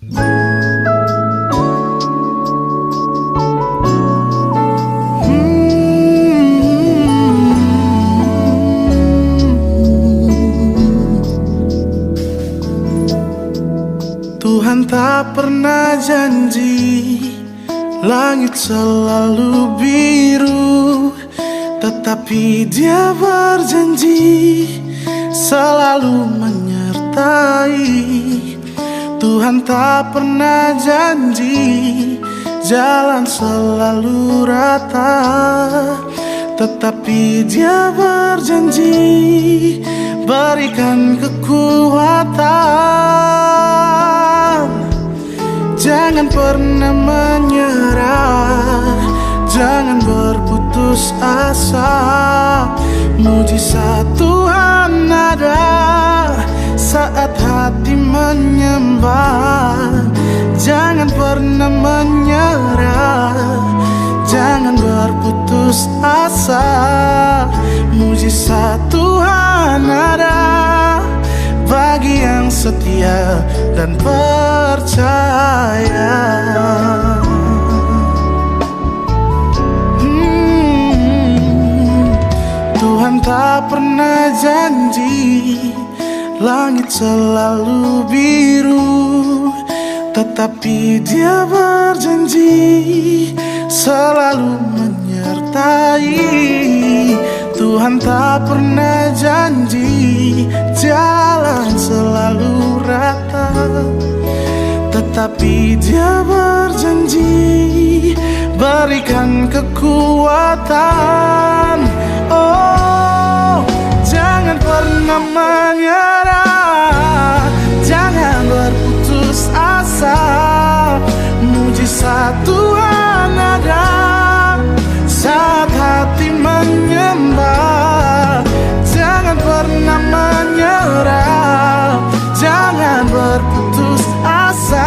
Tuhan tak pernah janji langit selalu biru, tetapi Dia berjanji selalu menyertai. Tuhan tak pernah janji jalan selalu rata, tetapi Dia berjanji berikan kekuatan. Jangan pernah menyerah, jangan berputus asa. Mujizat Tuhan ada saat hati menyembah. Jangan pernah menyerah, jangan berputus asa. Mujizat Tuhan ada bagi yang setia dan percaya. Tuhan tak pernah janji langit selalu biru, tetapi Dia berjanji selalu menyertai. Tuhan tak pernah janji jalan selalu rata, tetapi Dia berjanji berikan kekuatan. Oh, jangan pernah menyerah, jangan berputus asa. Mujizat Tuhan ada saat hati menyembah. Jangan pernah menyerah, jangan berputus asa.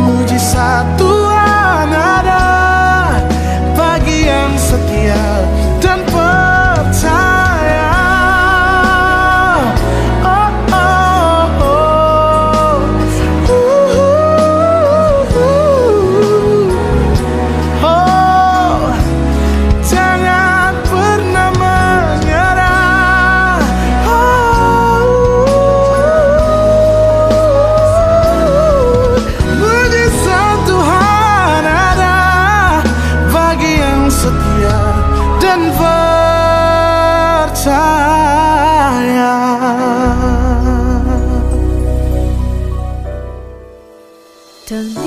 Mujizat Tuhan ada bagi yang setia dan percaya. Oh, oh, oh. Oh, jangan pernah menyerah. Mujizat Tuhan ada bagi yang setia dan percaya.当你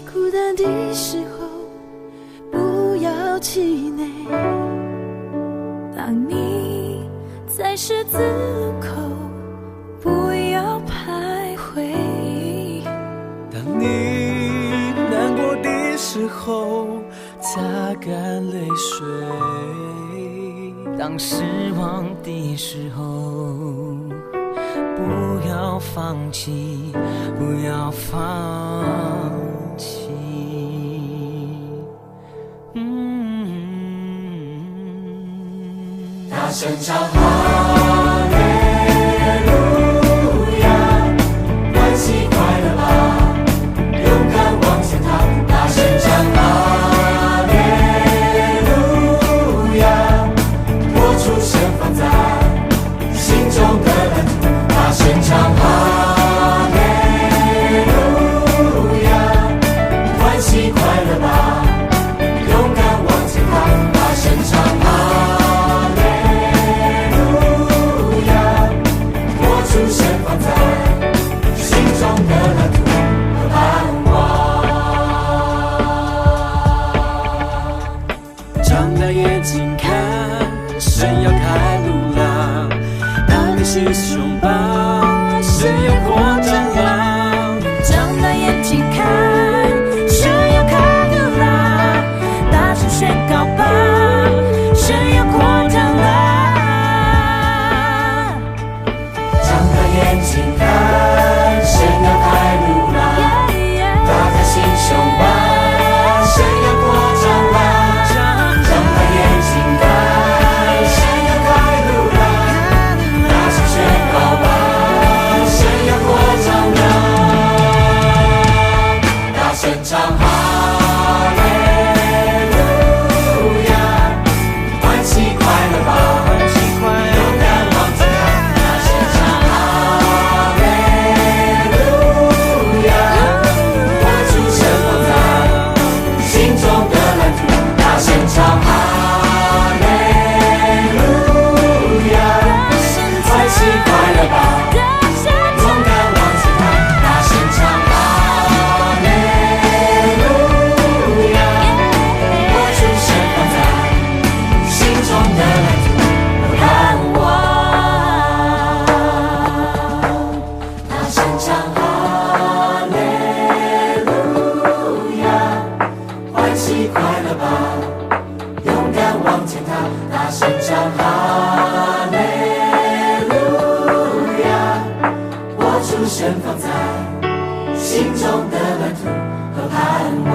孤单的时候，不要气馁；当你在十字路口，不要徘徊。当你难过的时候，擦干泪水；当失望的时候，不要放弃，不要放弃。大声唱哈利路亚，欢喜快乐吧，勇敢往前踏。大声唱哈利路亚，活出神放在心中的蓝图。大声唱哈利路亚，欢喜快乐吧，勇敢往前踏。大声唱哈利路亚，活出神放在心中的蓝图和盼望。张大眼睛看，神要开路了。打开心胸吧，神要扩张了。张大眼睛看，神要开路啦！大声宣告吧，神要扩张啦！张大眼睛看，神要开路啦！打开心胸吧，神要扩张啦！张大眼睛看，神要开路啦！大声宣告吧，神要扩盛放在心中的蓝图和盼望。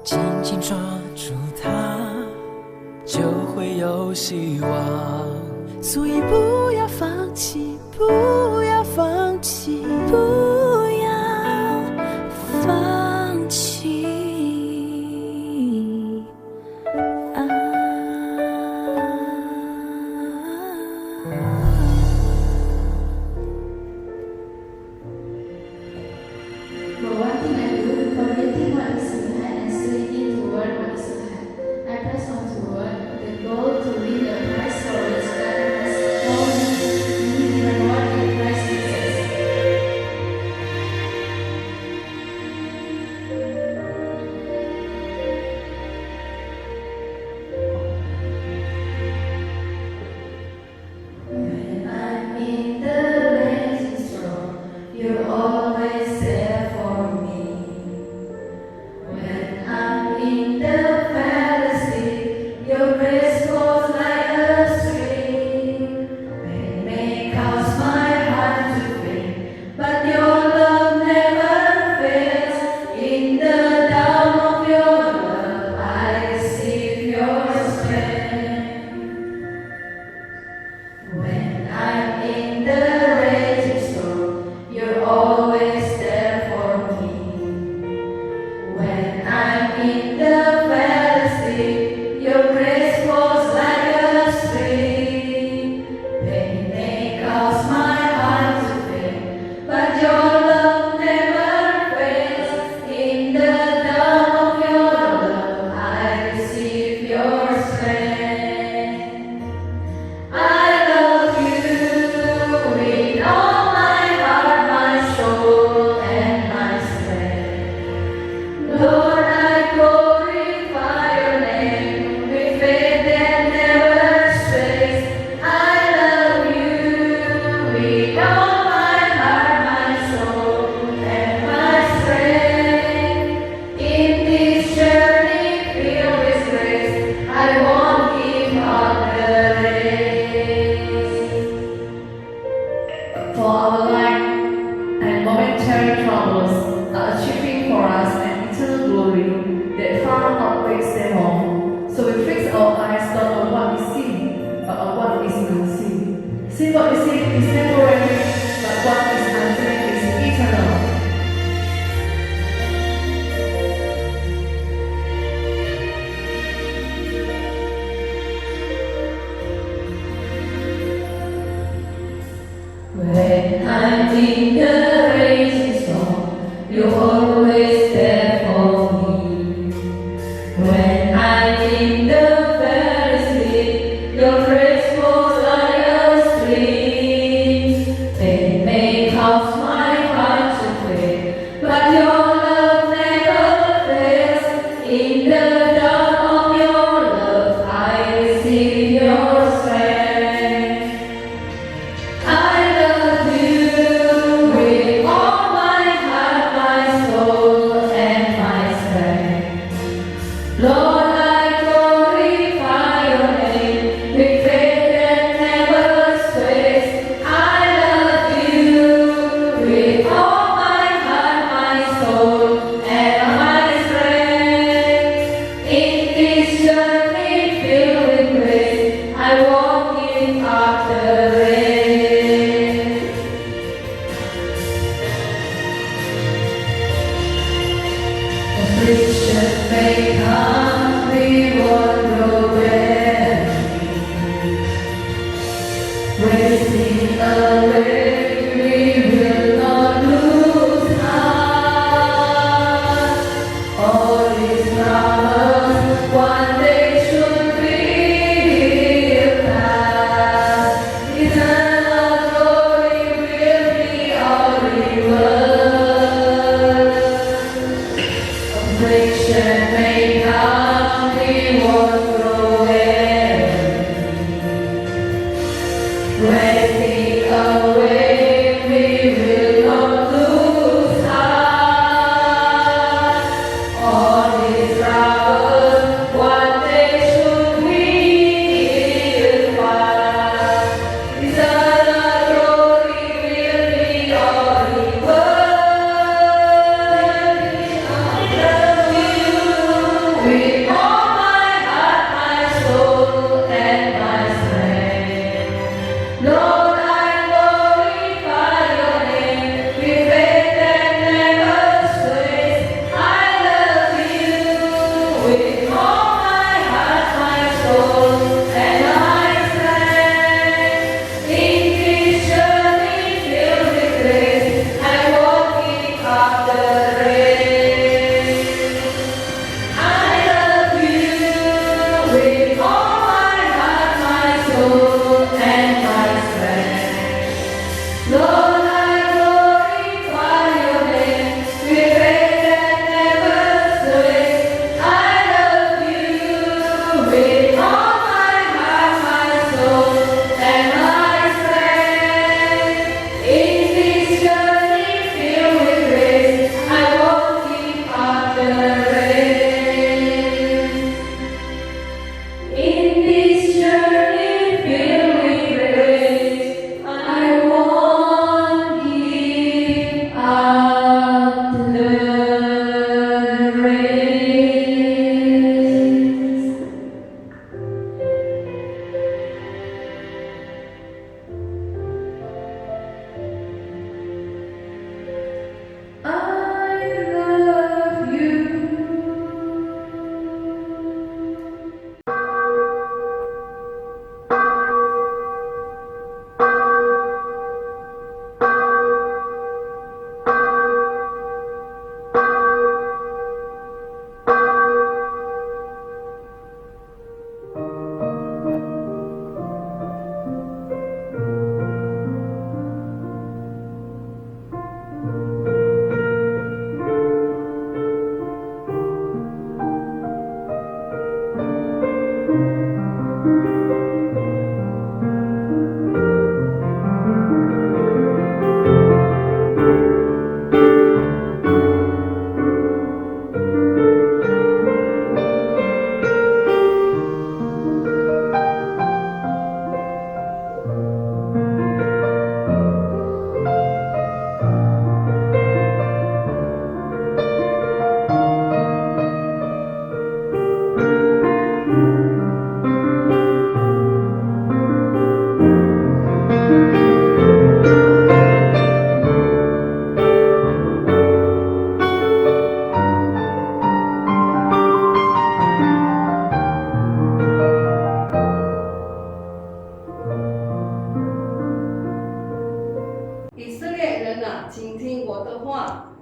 紧紧抓住它，就会有希望。所以不要放弃，不要放弃，不要放弃。But one thing I do, forgetting what is behind and straining toward what is ahead. I press on toward the goal to win the prize for which God has called me in reward in Christ Jesus.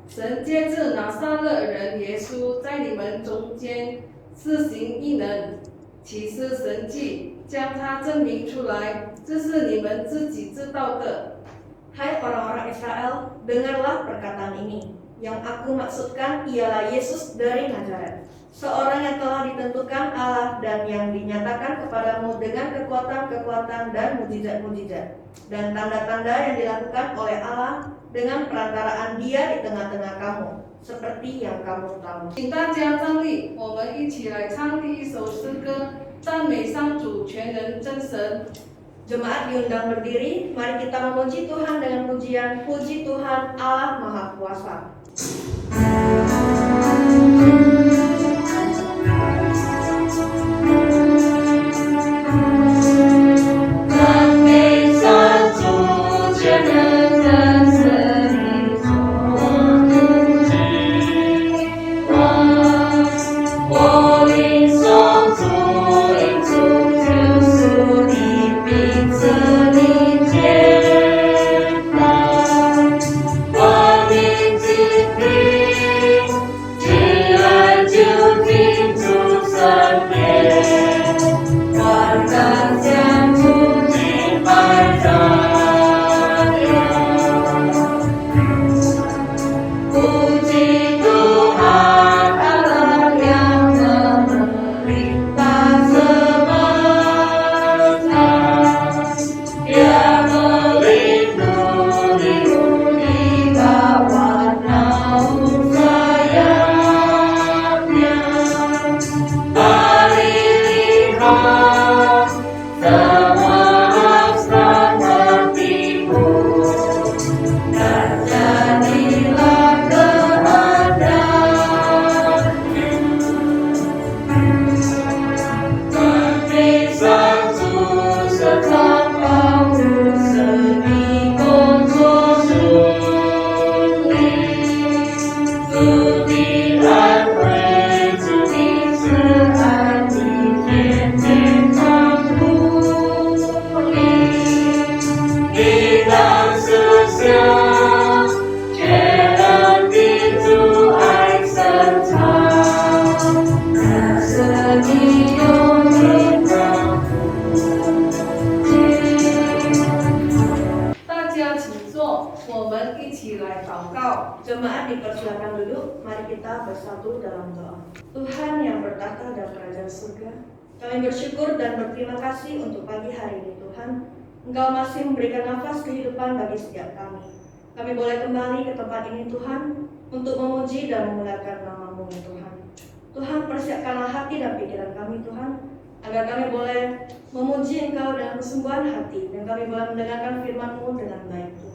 神借着拿撒勒人耶稣在你们中间施行异能，启示神迹，将他证明出来，这是你们自己知道的。 Hai orang-orang Israel, dengarlah perkataan ini. Yang aku maksudkan ialah Yesus dari Nazaret, seorang yang telah ditentukan Allah dan yang dinyatakan kepadamu dengan kekuatan-kekuatan dan mujizat-mujizat dan tanda-tanda yang dilakukan oleh Allah dengan perantaraan Dia di tengah-tengah kamu, seperti yang kamu tahu. 请大家站立，我们一起来唱第一首诗歌，赞美上主全能真神。 Jemaat diundang berdiri, mari kita memuji Tuhan dengan pujian Puji Tuhan Allah Maha Kuasa. Jemaat dipersilakan duduk, mari kita bersatu dalam doa. Tuhan yang bertahta dan kerajaan surga, kami bersyukur dan berterima kasih untuk pagi hari ini Tuhan. Engkau masih memberikan nafas kehidupan bagi setiap kami. Kami boleh kembali ke tempat ini Tuhan, untuk memuji dan memuliakan nama-Mu ya Tuhan. Tuhan, persiapkanlah hati dan pikiran kami Tuhan, agar kami boleh memuji Engkau dengan kesungguhan hati, dan kami boleh mendengarkan firman-Mu dengan baik Tuhan.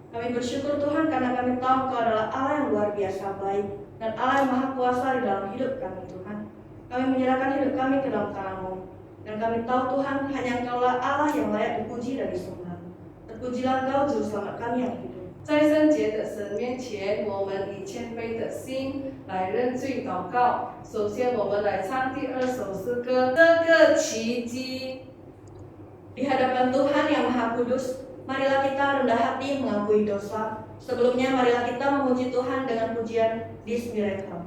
Kami bersyukur Tuhan karena kami tahu Engkau adalah Allah yang luar biasa baik dan Allah yang maha kuasa di dalam hidup kami Tuhan. Kami menyerahkan hidup kami ke dalam tangan-Mu, dan kami tahu Tuhan hanya Engkaulah Allah yang layak dipuji dan disembah. Terpujilah Engkau Juru Selamat kami yang hidup. 在圣洁的神面前，我们以谦卑的心来认罪祷告。首先，我们来唱第二首诗歌《这个奇迹》。 Di hadapan Tuhan yang Maha Kudus, marilah kita rendah hati mengakui dosa. Sebelumnya marilah kita memuji Tuhan dengan pujian This Miracle.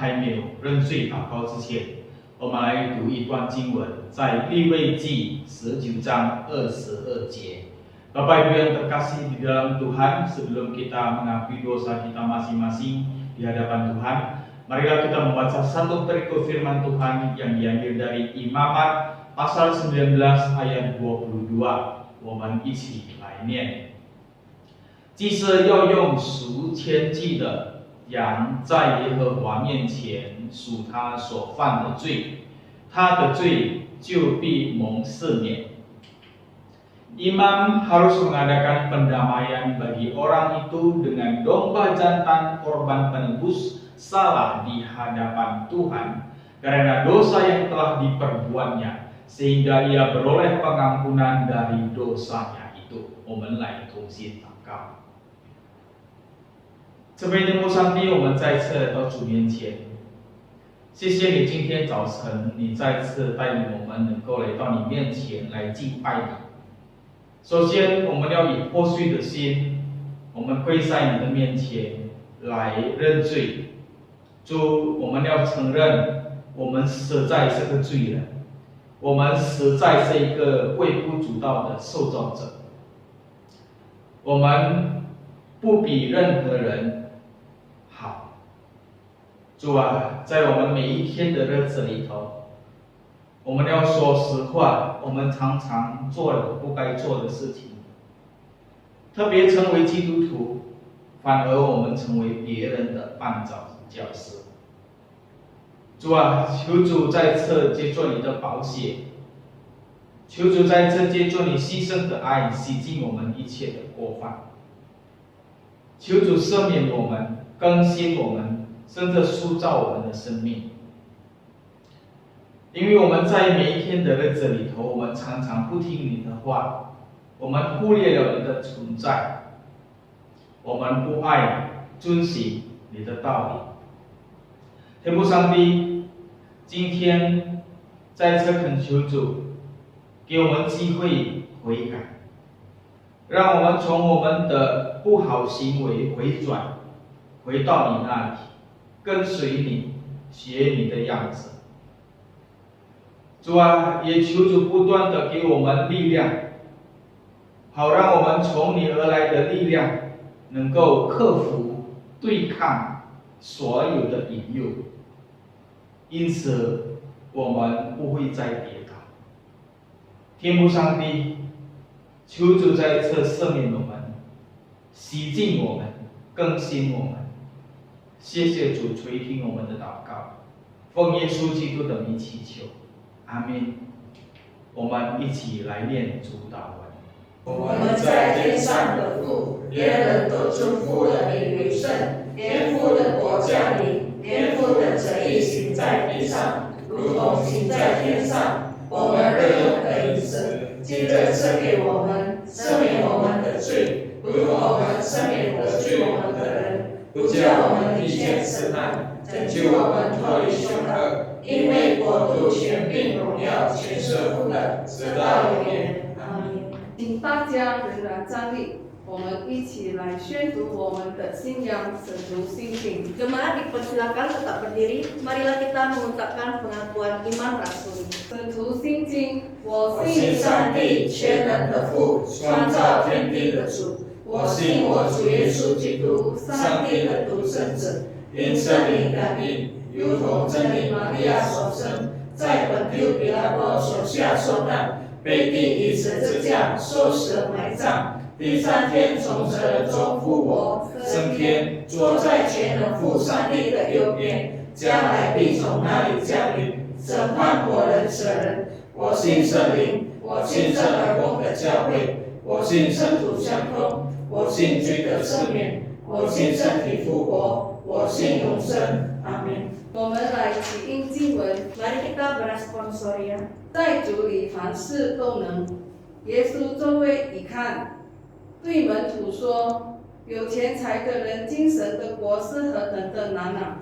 还没有认罪祷告之前，我们来读一段经文，在利未记19章22节。Bapak Ibu yang terkasih di dalam Tuhan, sebelum kita mengakui dosa kita masing-masing di hadapan Tuhan, marilah kita membaca satu perikop firman Tuhan yang diambil dari Imamat pasal 19 ayat 22。我们一起来念。祭司要用赎愆祭的羊在耶和华面前赎他所犯的罪，他的罪就必蒙赦免。Imam harus mengadakan pendamaian bagi orang itu dengan domba jantan korban penebus salah di hadapan Tuhan karena dosa yang telah diperbuatnya, sehingga ia beroleh pengampunan dari dosanya itu. 我们来同心祷告。这边的牧上帝，我们再次来到主面前，谢谢你今天早晨，你再次带领我们能够来到你面前来敬拜你。首先，我们要以破碎的心，我们跪在你的面前来认罪。主，我们要承认，我们实在是个罪人，我们实在是一个微不足道的受造者，我们不比任何人好。主啊，在我们每一天的日子里头，我们要说实话，我们常常做了不该做的事情，特别成为基督徒，反而我们成为别人的绊脚石。主啊，求主再次借助你的宝血，求主再次借助你牺牲的爱，洗净我们一切的过犯。求主赦免我们，更新我们，甚至塑造我们的生命。因为我们在每一天的日子里头，我们常常不听你的话，我们忽略了你的存在，我们不爱遵行你的道理。天父上帝，今天再次恳求主，给我们机会悔改，让我们从我们的不好行为回转，回到你那里，跟随你，学你的样子。主啊，也求主不断的给我们力量，好让我们从你而来的力量能够克服、对抗所有的引诱，因此我们不会再跌倒。天父上帝，求主再一次赦免我们，洗净我们，更新我们。谢谢主垂听我们的祷告，奉耶稣基督的名祈求。阿们。我们一起来念主祷文。我们在天上的父，别人都称呼了你为圣，天父的国降临，天父的旨意行在地上，如同行在天上。我们日用的饮食，今日赐给我们，赦免我们的罪，如同我们赦免得罪我们的人，不叫我们遇见试探，拯救我们脱离凶恶。因为国度、权柄、荣耀，全是父的，直到永远。阿们。请大家仍然站立，我们一起来宣读我们的信仰神读信经。 Jemaat dipersilakan tetap berdiri. Marilah kita mengucapkan pengakuan iman rasuli. 神读信经，我我信信上帝，全能的父，创造天地的主。我信我主耶稣基督，上帝的独生子，因圣灵感应，如同真理玛利亚所生，在本丢彼拉多手下受难，被钉于十字架，受死埋葬。第三天从死人中复活，升天，坐在全能父上帝的右边，将来必从那里降临，审判活人死人。我信圣灵，我信圣而公的教会，我信圣徒相通，我信罪的赦免，我信身体复活，我信永生。阿门。我们来起应经文， Mari kita berresponsoria. 在主里凡事都能。耶稣周围一看，对门徒说：“有钱财的人进神的国是何等的难啊！”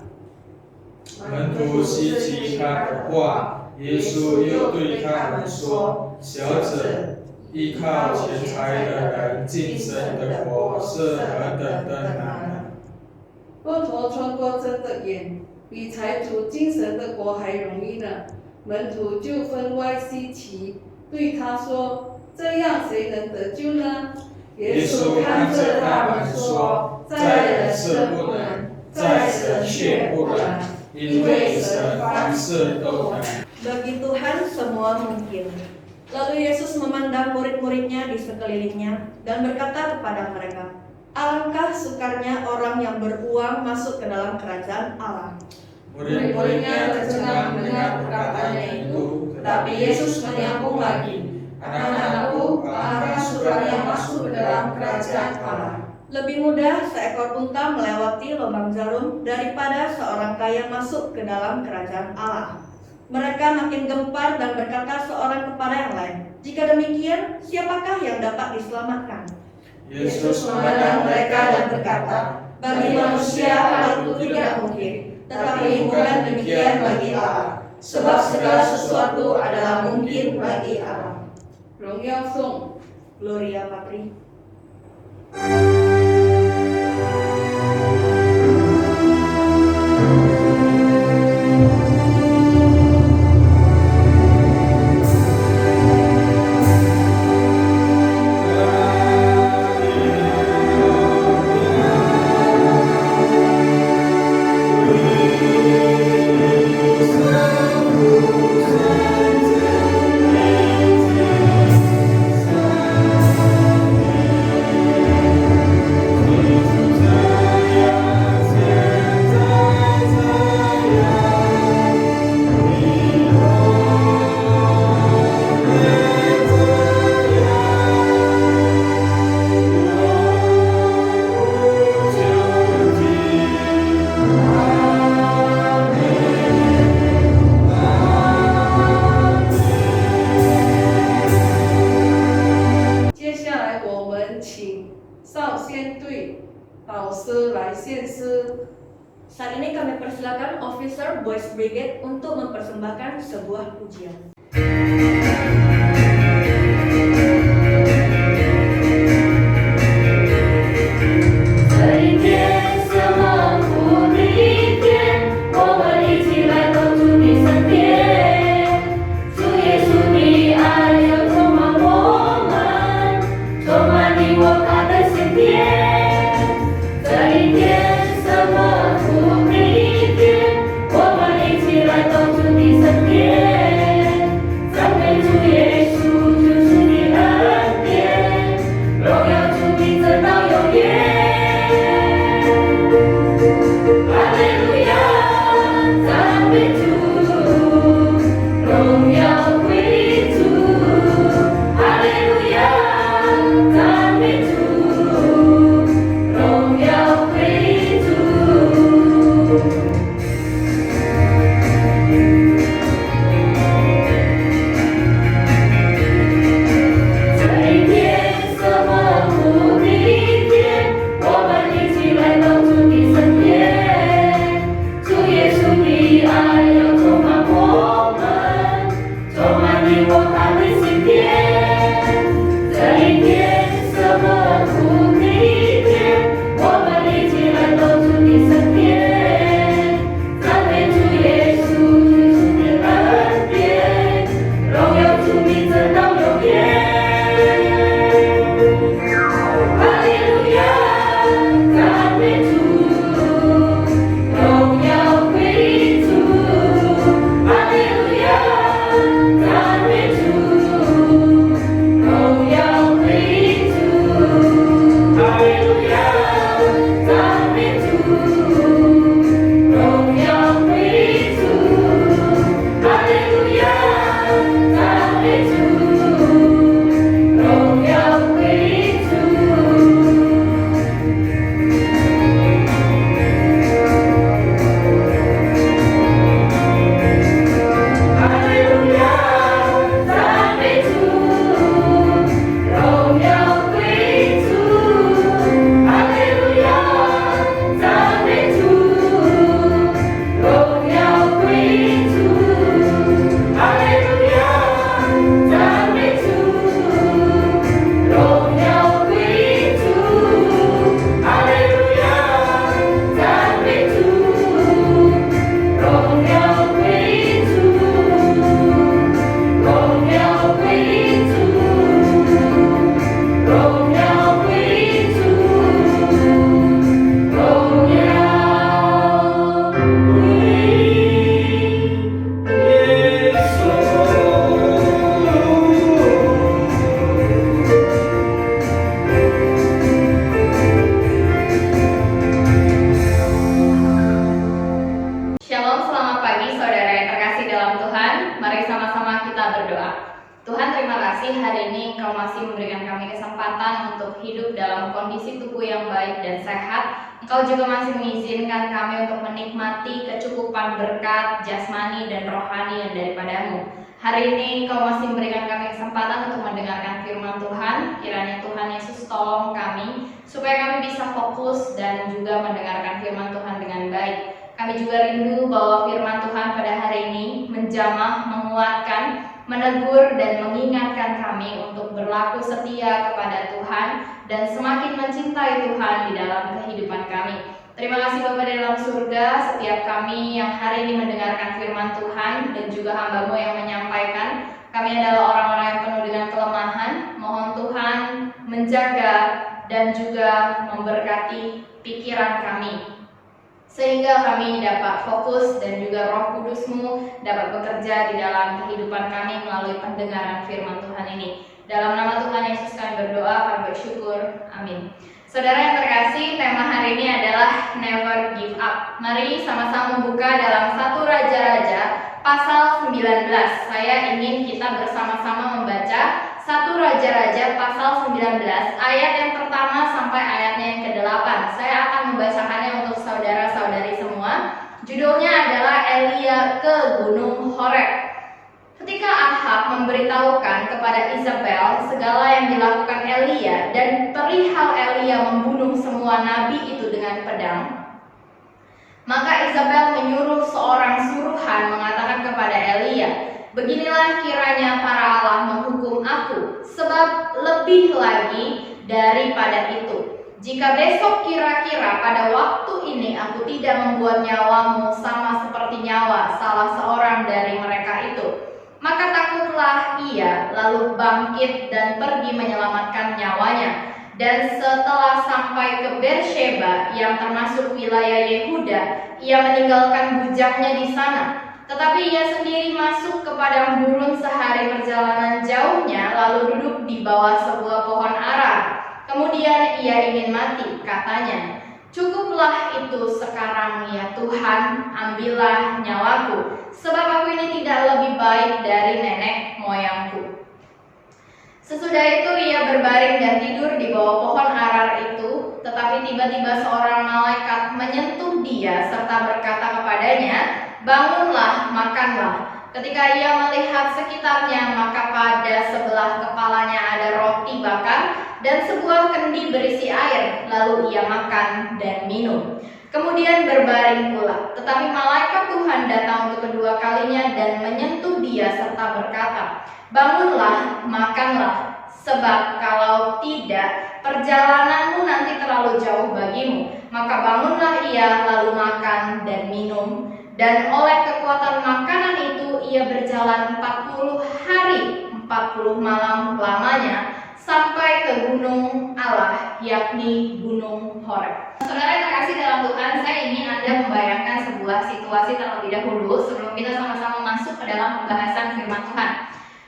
门徒希奇他的话，耶稣又对他们说：“小子，依靠钱财的人进神的国是何等的难啊！”骆驼穿过针的眼，比财主进神的国还容易呢。门徒就分外稀奇，对他说：“这样谁能得救呢？”耶稣看着他们说：“在人是不能，在神却不能，因为神凡事都能。” Bagi Tuhan semua mungkin. Lalu Yesus memandang murid-muridnya di sekelilingnya dan berkata kepada mereka, "Alangkah sukarnya orang yang beruang masuk ke dalam kerajaan Allah." Murid-muridnya tercengang mendengar perkataannya itu, tetapi Yesus menyambung lagi, "Anak-anakku, alangkah sukarnya masuk ke dalam kerajaan Allah." Lebih mudah seekor unta melewati lubang jarum daripada seorang kaya masuk ke dalam kerajaan Allah. Mereka makin gempar dan berkata seorang kepada yang lain, "Jika demikian, siapakah yang dapat diselamatkan?" Yesus memandang mereka dan berkata, "Bagi manusia hal itu tidak mungkin, tetapi bukan demikian bagi Allah. Sebab segala sesuatu adalah mungkin bagi Allah." 荣耀颂。 Gloria Patri. Saat ini kami persilakan Officer Boys Brigade untuk mempersembahkan sebuah pujian. untuk hidup dalam kondisi tubuh yang baik dan sehat, Engkau juga masih mengizinkan kami untuk menikmati kecukupan berkat jasmani dan rohani yang daripada-Mu. Hari ini Engkau masih memberikan kami kesempatan untuk mendengarkan firman Tuhan. Kiranya Tuhan Yesus tolong kami supaya kami bisa fokus dan juga mendengarkan firman Tuhan dengan baik. Kami juga rindu bahwa firman Tuhan pada hari ini menjamah, menguatkan, menegur dan mengingatkan kami untuk berlaku setia kepada Tuhan dan semakin mencintai Tuhan di dalam kehidupan kami. Terima kasih Bapa di dalam surga, setiap kami yang hari ini mendengarkan firman Tuhan dan juga hamba-Mu yang menyampaikan. Kami adalah orang-orang yang penuh dengan kelemahan. Mohon Tuhan menjaga dan juga memberkati pikiran kami, sehingga kami dapat fokus dan juga Roh Kudus-Mu dapat bekerja di dalam kehidupan kami melalui pendengaran firman Tuhan ini. Dalam nama Tuhan Yesus kami berdoa, kami bersyukur. Amin. Saudara yang terkasih, tema hari ini adalah Never Give Up. Mari sama-sama membuka dalam 1 Raja-Raja pasal 19. Saya ingin kita bersama-sama membaca 1 Raja-Raja pasal 19 ayat yang pertama sampai ayatnya yang ke-8. Saya akan membacakannya untuk saudara-saudari semua. Judulnya adalah Elia ke Gunung Horeb. Ketika Ahab memberitahukan kepada Isabel segala yang dilakukan Elia dan perihal Elia membunuh semua nabi itu dengan pedang, maka Isabel menyuruh seorang suruhan mengatakan kepada Elia, "Beginilah kiranya para Allah menghukum aku, sebab lebih lagi daripada itu, jika besok kira-kira pada waktu ini aku tidak membuat nyawamu sama seperti nyawa salah seorang dari mereka itu." Maka takutlah ia, lalu bangkit dan pergi menyelamatkan nyawanya. Dan setelah sampai ke Beersheba yang termasuk wilayah Yehuda, ia meninggalkan bujangnya di sana. Tetapi ia sendiri masuk ke padang gurun sehari perjalanan jauhnya, lalu duduk di bawah sebuah pohon ara. Kemudian ia ingin mati, katanya, "Cukuplah itu sekarang ya Tuhan, ambillah nyawaku, sebab aku ini tidak lebih baik dari nenek moyangku." Sesudah itu ia berbaring dan tidur di bawah pohon arar itu, tetapi tiba-tiba seorang malaikat menyentuh dia serta berkata kepadanya, "Bangunlah, makanlah." Ketika ia melihat sekitarnya, maka pada sebelah kepalanya ada roti bakar dan sebuah kendi berisi air, lalu ia makan dan minum. Kemudian berbaring pula. Tetapi malaikat Tuhan datang untuk kedua kalinya dan menyentuh dia serta berkata, "Bangunlah, makanlah, sebab kalau tidak, perjalananmu nanti terlalu jauh bagimu." Maka bangunlah ia, lalu makan dan minum. Dan oleh kekuatan makanan itu ia berjalan 40 hari 40 malam lamanya sampai ke gunung Allah, yakni Gunung Horeb. Saudara yang terkasih dalam Tuhan, saya ingin Anda membayangkan sebuah situasi terlebih dahulu sebelum kita sama-sama masuk ke dalam pembahasan firman Tuhan.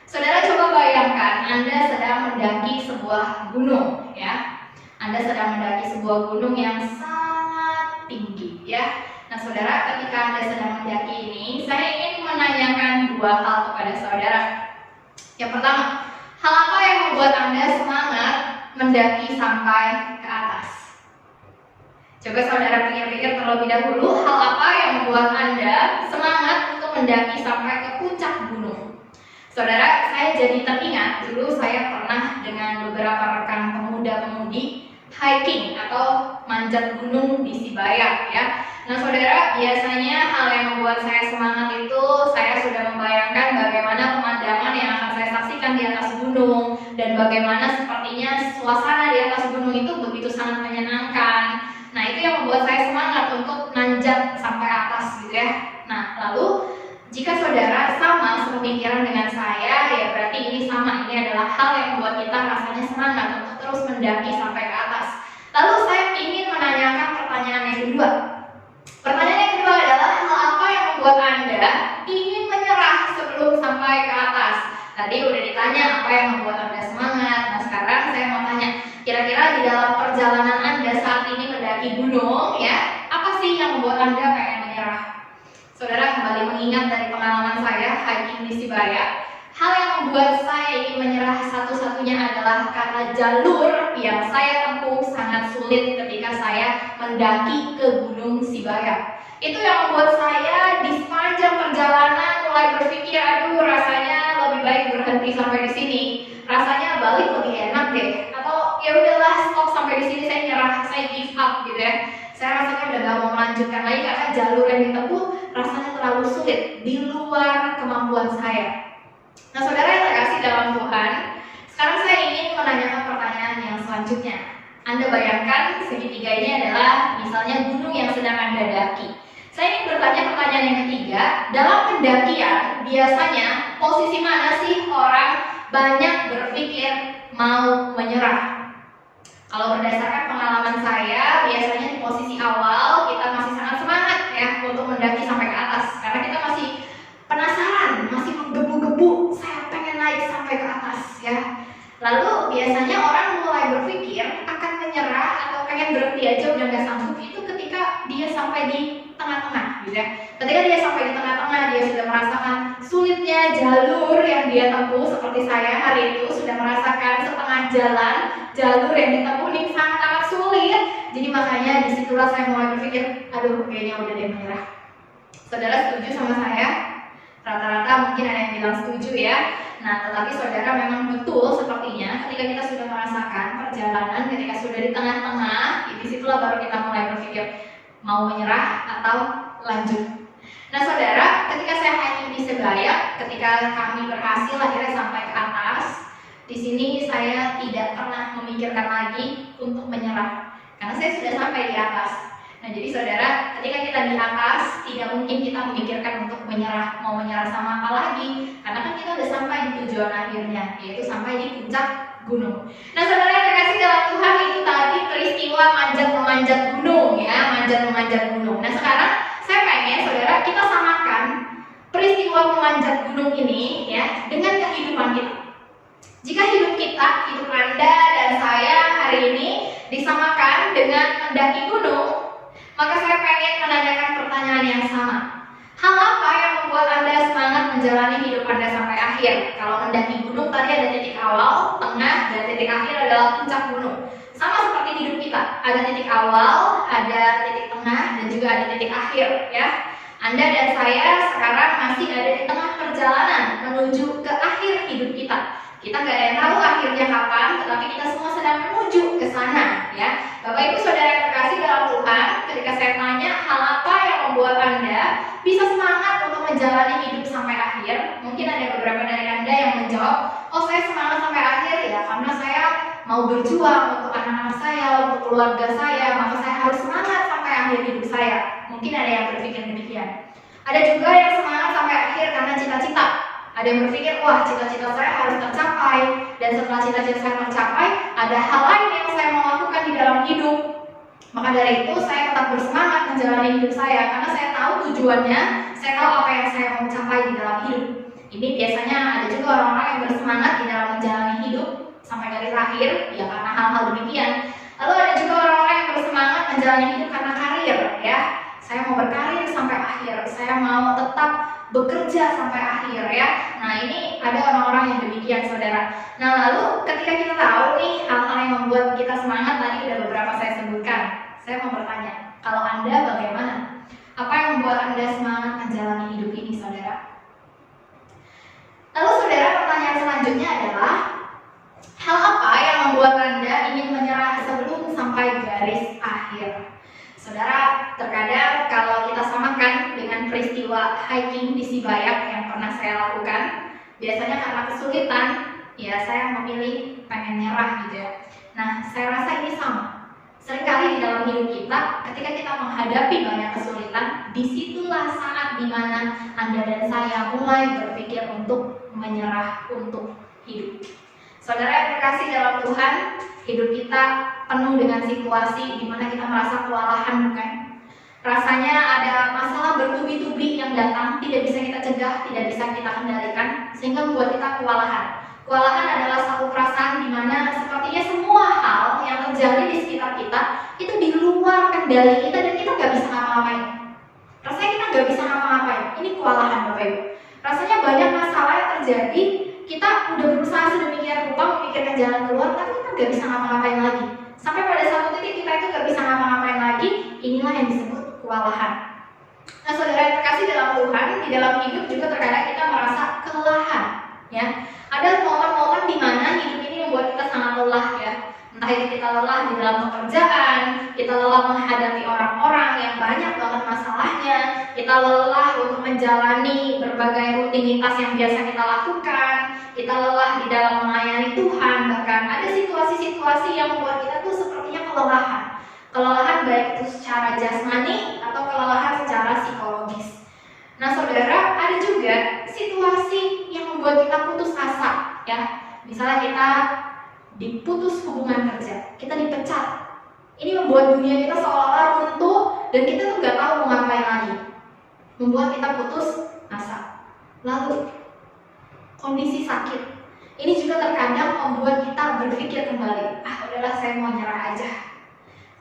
Saudara coba bayangkan Anda sedang mendaki sebuah gunung, ya. Anda sedang mendaki sebuah gunung yang sangat tinggi, ya. Nah, saudara, ketika Anda sedang mendaki ini, saya ingin menanyakan dua hal kepada saudara. Yang pertama, hal apa yang membuat Anda semangat mendaki sampai ke atas? Coba saudara pikir-pikir terlebih dahulu, hal apa yang membuat Anda semangat untuk mendaki sampai ke puncak gunung? Saudara, saya jadi teringat dulu saya pernah dengan beberapa rekan pemuda-pemudi hiking atau manjat gunung di Sibaya, ya. Nah, saudara, biasanya hal yang membuat saya semangat itu saya sudah membayangkan bagaimana pemandangan yang akan saya saksikan di atas gunung dan bagaimana sepertinya suasana di atas gunung itu begitu sangat menyenangkan. Nah, itu yang membuat saya semangat untuk nanjak sampai atas, gitu ya. Nah, lalu jika saudara sama sepemikiran dengan saya, ya berarti ini sama. Ini adalah hal yang membuat kita rasanya semangat untuk terus mendaki sampai ke atas. Lalu saya ingin menanyakan pertanyaan yang kedua. Pertanyaan yang kedua adalah hal apa yang membuat Anda ingin menyerah sebelum sampai ke atas? Tadi udah ditanya apa yang membuat Anda semangat. Nah, sekarang saya mau tanya, kira-kira di dalam perjalanan Anda saat ini mendaki gunung, ya, apa sih yang membuat Anda pengen menyerah? Saudara, kembali mengingat dari pengalaman saya hiking di Sibaya, hal yang membuat saya ingin menyerah satu-satunya adalah karena jalur yang saya tempuh sangat sulit ketika saya mendaki ke Gunung Sibayak. Itu yang membuat saya di sepanjang perjalanan mulai berpikir, aduh rasanya lebih baik berhenti sampai di sini. Rasanya balik lebih enak deh. Atau ya udahlah stop sampai di sini, saya nyerah, saya give up gitu ya. Saya rasanya udah gak mau melanjutkan lagi karena jalur yang ditempuh rasanya terlalu sulit, di luar kemampuan saya. Nah saudara yang terkasih dalam Tuhan, sekarang saya ingin menanyakan pertanyaan yang selanjutnya. Anda bayangkan segitiga ini adalah misalnya gunung yang sedang Anda daki. Saya ingin bertanya pertanyaan yang ketiga, dalam pendakian biasanya posisi mana sih orang banyak berpikir mau menyerah? Kalau berdasarkan pengalaman saya, biasanya di posisi awal kita masih sangat semangat ya untuk mendaki sampai ke atas, karena kita masih penasaran, masih menggebu-gebu, saya pengen naik sampai ke atas ya. Lalu biasanya orang mulai berpikir akan menyerah atau pengen berhenti aja udah gak sanggup itu ketika dia sampai di tengah-tengah gitu ya. Ketika dia sampai di tengah-tengah, dia sudah merasakan sulitnya jalur yang dia tempuh. Seperti saya hari itu sudah merasakan setengah jalan jalur yang ditempuh ini sangat sulit. Jadi makanya disitulah saya mulai berpikir, aduh kayaknya udah deh menyerah. Saudara setuju sama saya? Rata-rata mungkin ada yang bilang setuju ya. Nah, tetapi saudara memang betul sepertinya ketika kita sudah merasakan perjalanan, ketika sudah di tengah-tengah, disitulah baru kita mulai berpikir mau menyerah atau lanjut. Nah, saudara, ketika saya hiking di Sibayak, ketika kami berhasil akhirnya sampai ke atas, di sini saya tidak pernah memikirkan lagi untuk menyerah, karena saya sudah sampai di atas. Nah, jadi saudara, ketika kita di atas, tidak mungkin kita memikirkan untuk menyerah, mau menyerah sama apa lagi, karena kan kita udah sampai di tujuan akhirnya, yaitu sampai di puncak gunung. Nah, saudara yang terkasih dalam Tuhan, itu tadi peristiwa manjat-memanjat gunung ya, manjat-memanjat gunung. Nah, sekarang saya pengen saudara kita samakan peristiwa memanjat gunung ini ya dengan kehidupan kita. Jika hidup kita, hidup Anda dan saya hari ini disamakan dengan mendaki gunung, maka saya pengen menanyakan pertanyaan yang sama. Hal apa yang membuat Anda semangat menjalani hidup Anda sampai akhir? Kalau mendaki gunung tadi ada titik awal, tengah, dan titik akhir adalah puncak gunung. Sama seperti hidup kita, ada titik awal, ada titik tengah, dan juga ada titik akhir ya. Anda dan saya sekarang masih ada di tengah perjalanan menuju ke akhir hidup kita. Kita nggak ada yang tahu akhirnya kapan, tetapi kita semua sedang menuju ke sana ya. Bapak Ibu Saudara yang terkasih dalam Tuhan, ketika saya tanya hal apa yang membuat Anda bisa semangat untuk menjalani hidup sampai akhir, mungkin ada beberapa dari Anda yang menjawab, oh saya semangat sampai akhir ya karena saya mau berjuang untuk anak-anak saya, untuk keluarga saya, maka saya harus semangat sampai akhir hidup saya. Mungkin ada yang berpikir demikian. Ada juga yang semangat sampai akhir karena cita-cita. Ada yang berpikir, wah cita-cita saya harus tercapai, dan setelah cita-cita saya tercapai, ada hal lain yang saya mau lakukan di dalam hidup. Maka dari itu saya tetap bersemangat menjalani hidup saya, karena saya tahu tujuannya, saya tahu apa yang saya mau capai di dalam hidup. Ini biasanya ada juga orang-orang yang bersemangat di dalam menjalani hidup sampai garis akhir, ya karena hal-hal demikian. Lalu ada juga orang-orang yang bersemangat menjalani hidup karena karir, ya. Saya mau berkarir sampai akhir, saya mau tetap bekerja sampai akhir ya. Nah ini ada orang-orang yang demikian saudara. Nah lalu ketika kita tahu nih hal-hal yang membuat kita semangat, tadi udah beberapa saya sebutkan. Saya mau bertanya, kalau Anda bagaimana? Apa yang membuat Anda semangat menjalani hidup ini saudara? Lalu saudara, pertanyaan selanjutnya adalah, hal apa yang membuat Anda ingin menyerah sebelum sampai garis akhir? Saudara, terkadang kalau kita samakan dengan peristiwa hiking di Sibayak yang pernah saya lakukan, biasanya karena kesulitan, ya saya memilih pengen nyerah gitu ya. Nah, saya rasa ini sama. Seringkali di dalam hidup kita, ketika kita menghadapi banyak kesulitan, disitulah saat dimana Anda dan saya mulai berpikir untuk menyerah untuk hidup. Saudara yang terkasih dalam Tuhan, hidup kita penuh dengan situasi di mana kita merasa kewalahan, bukan? Rasanya ada masalah bertubi-tubi yang datang, tidak bisa kita cegah, tidak bisa kita kendalikan, sehingga membuat kita kewalahan. Kewalahan adalah satu perasaan di mana sepertinya semua hal yang terjadi di sekitar kita itu di luar kendali kita dan kita nggak bisa ngapa-ngapain. Rasanya kita nggak bisa ngapa-ngapain. Ini kewalahan, Bapak Ibu. Rasanya banyak masalah yang terjadi, kita gak bisa ngapa-ngapain lagi. Sampai pada satu titik kita itu gak bisa ngapa-ngapain lagi, inilah yang disebut kewalahan. Nah saudara yang terkasih dalam Tuhan, di dalam hidup juga terkadang kita merasa kelelahan, ya. Ada momen-momen di mana hidup ini membuat kita sangat lelah, ya. Entah itu kita lelah di dalam pekerjaan, kita lelah menghadapi orang-orang yang banyak banget masalahnya, kita lelah untuk menjalani berbagai rutinitas yang biasa kita lakukan, kita lelah di dalam melayani Tuhan, bahkan ada situasi-situasi yang membuat kita tuh sepertinya kelelahan. Kelelahan baik itu secara jasmani atau kelelahan secara psikologis. Nah saudara, ada juga situasi yang membuat kita putus asa, ya. Misalnya kita diputus hubungan kerja, kita dipecat. Ini membuat dunia kita seolah-olah runtuh dan kita tuh gak tahu mau ngapain lagi. Membuat kita putus asa. Lalu kondisi sakit. Ini juga terkadang membuat kita berpikir kembali, udahlah saya mau nyerah aja.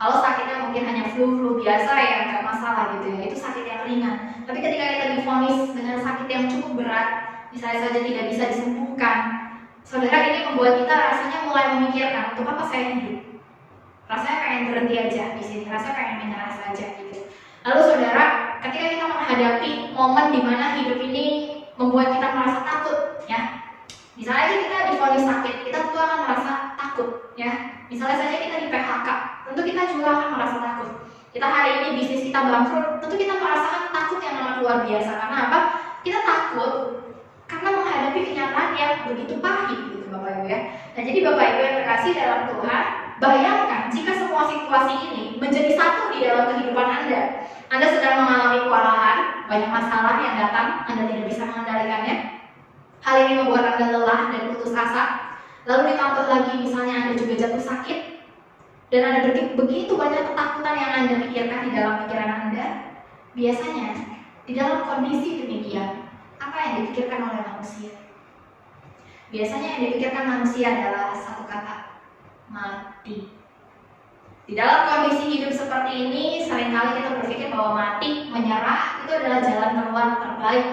Kalau sakitnya mungkin hanya flu biasa ya nggak masalah gitu ya, itu sakit yang ringan. Tapi ketika kita divonis dengan sakit yang cukup berat, misalnya saja tidak bisa disembuhkan, saudara, ini membuat kita rasanya mulai memikirkan, untuk apa saya hidup? Rasanya pengen berhenti aja di sini, rasanya pengen menyerah saja gitu. Lalu saudara, ketika kita menghadapi momen di mana hidup ini membuat kita merasa takut, ya. Misalnya kita divonis sakit, kita tentu akan merasa takut, ya. Misalnya saja kita di PHK, tentu kita juga akan merasa takut. Kita hari ini bisnis kita bangkrut, tentu kita merasakan takut yang amat luar biasa. Karena apa? Kita takut karena menghadapi kenyataan yang begitu pahit, gitu Bapak Ibu ya. Nah jadi Bapak Ibu yang terkasih dalam Tuhan, bayangkan jika semua situasi ini menjadi satu di dalam kehidupan Anda. Anda sedang mengalami kewalahan, banyak masalah yang datang, Anda tidak bisa mengendalikannya. Hal ini membuat Anda lelah dan putus asa. Lalu ditambah lagi misalnya Anda juga jatuh sakit dan ada begitu banyak ketakutan yang Anda pikirkan di dalam pikiran Anda. Biasanya di dalam kondisi demikian, apa yang dipikirkan oleh manusia? Biasanya yang dipikirkan manusia adalah satu kata, mati. Di dalam kondisi hidup seperti ini, seringkali kita berpikir bahwa mati, menyerah itu adalah jalan keluar terbaik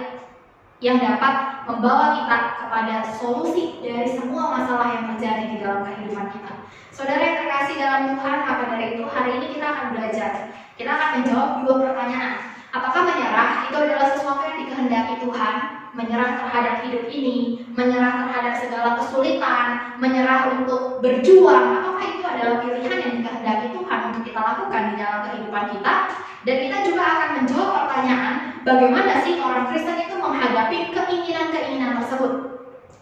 yang dapat membawa kita kepada solusi dari semua masalah yang terjadi di dalam kehidupan kita. Saudara yang terkasih dalam Tuhan, maka dari itu hari ini kita akan belajar. Kita akan menjawab dua pertanyaan. Apakah menyerah itu adalah sesuatu yang dikehendaki Tuhan? Menyerah terhadap hidup ini, menyerah terhadap segala kesulitan, menyerah untuk berjuang. Apakah itu adalah pilihan yang dikehendaki Tuhan untuk kita lakukan di dalam kehidupan kita? Dan kita juga akan menjawab pertanyaan, bagaimana sih orang Kristen itu menghadapi keinginan-keinginan tersebut?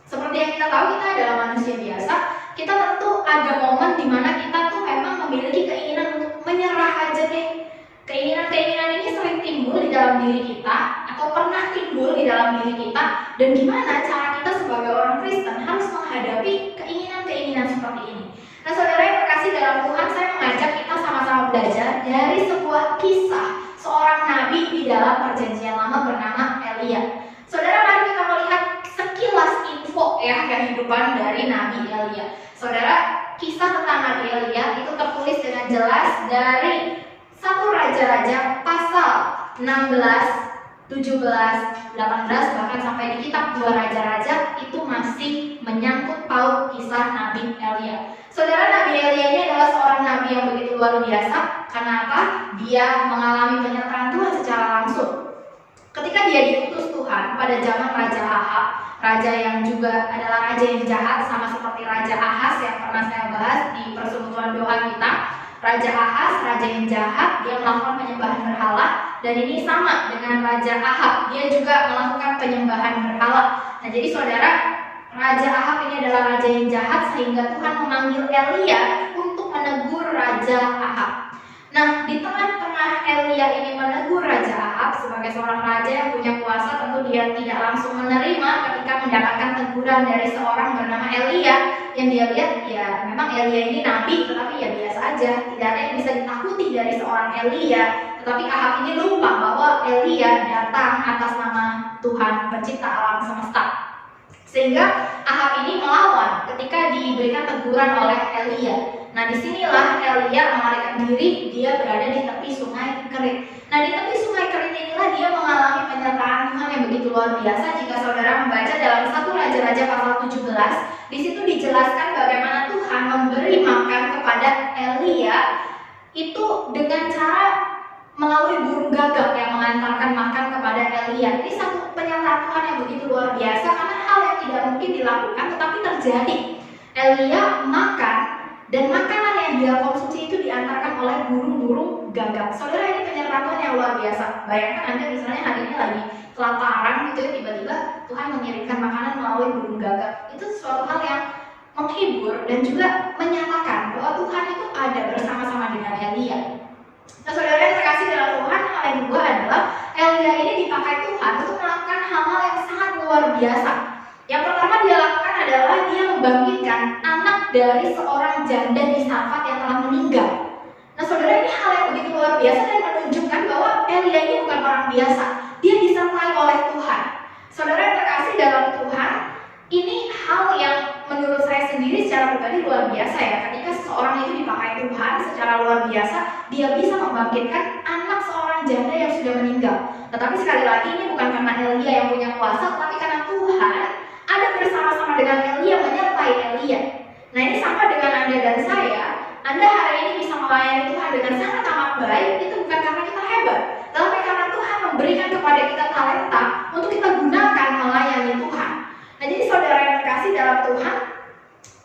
Seperti yang kita tahu, kita adalah manusia biasa. Kita tentu ada momen di mana kita tuh memang memiliki keinginan untuk menyerah aja deh. Keinginan-keinginan ini sering timbul di dalam diri kita atau pernah timbul di dalam diri kita, dan gimana cara kita sebagai orang Kristen harus menghadapi keinginan-keinginan seperti ini. Nah saudara yang terkasih dalam Tuhan, saya mengajak kita sama-sama belajar dari sebuah kisah seorang nabi di dalam perjanjian lama bernama Elia. Saudara, mari kita melihat sekilas info ya kehidupan dari Nabi Elia. Saudara, kisah tentang Nabi Elia itu tertulis dengan jelas dari 1 Raja-Raja pasal 16, 17, 18, bahkan sampai di kitab 2 Raja-Raja itu masih menyangkut paut kisah Nabi Elia. Saudara, Nabi Elia ini adalah seorang nabi yang begitu luar biasa. Karena apa? Dia mengalami penyertaan Tuhan secara langsung. Ketika dia diutus Tuhan pada zaman Raja Ahab, raja yang juga adalah raja yang jahat, sama seperti Raja Ahaz yang pernah saya bahas di persekutuan doa kita. Raja Ahaz, raja yang jahat, dia melakukan penyembahan berhala, dan ini sama dengan Raja Ahab, dia juga melakukan penyembahan berhala. Nah jadi saudara, Raja Ahab ini adalah raja yang jahat, sehingga Tuhan memanggil Elia untuk menegur Raja Ahab. Nah, di tengah-tengah Elia ini menegur Raja Ahab sebagai seorang raja yang punya kuasa, tentu dia tidak langsung menerima ketika mendapatkan teguran dari seorang bernama Elia. Yang dia lihat, ya memang Elia ini nabi, tetapi ya biasa aja, tidak ada yang bisa ditakuti dari seorang Elia. Tetapi Ahab ini lupa bahwa Elia datang atas nama Tuhan pencipta alam semesta. Sehingga Ahab ini melawan ketika diberikan teguran oleh Elia. Nah disinilah Elia melarikan diri, dia berada di tepi sungai Kerit. Nah di tepi sungai Kerit inilah dia mengalami penyertaan Tuhan yang begitu luar biasa jika saudara membaca dalam 1 Raja-Raja pasal 17. Di situ dijelaskan bagaimana Tuhan memberi makan kepada Elia itu dengan cara melalui burung gagak yang mengantarkan makan kepada Elia. Ini satu pernyataan Tuhan yang begitu luar biasa karena hal yang tidak mungkin dilakukan tetapi terjadi. Elia makan dan makanan yang dia konsumsi itu diantarkan oleh burung-burung gagak. Saudara, ini penyertaan Tuhan yang luar biasa. Bayangkan Anda misalnya hari ini lagi kelaparan gitu ya, tiba-tiba Tuhan mengirimkan makanan melalui burung gagak. Itu suatu hal yang menghibur dan juga menyatakan bahwa Tuhan itu ada bersama-sama dengan Elia. Nah, saudara yang terkasih dalam Tuhan, hal yang kedua adalah Elia ini dipakai Tuhan untuk melakukan hal-hal yang sangat luar biasa. Yang pertama dia lakukan adalah dia membangkitkan anak dari seorang janda di Sarfat yang telah meninggal. Nah, saudara, ini hal yang begitu luar biasa dan menunjukkan bahwa Elia ini bukan orang biasa. Dia disertai oleh Tuhan. Saudara yang terkasih dalam Tuhan, ini hal yang menurut saya sendiri secara pribadi luar biasa ya. Ketika seseorang itu dipakai Tuhan secara luar biasa, dia bisa membangkitkan anak seorang janda yang sudah meninggal. Tetapi sekali lagi ini bukan karena Elia yang punya kuasa, tetapi karena Tuhan ada bersama-sama dengan Elia, menyertai Elia. Nah, ini sama dengan Anda dan saya. Anda hari ini bisa melayani Tuhan dengan sangat amat baik, itu bukan karena kita hebat, tetapi karena Tuhan memberikan kepada kita talenta untuk kita gunakan melayani Tuhan. Nah, jadi saudara yang terkasih dalam Tuhan,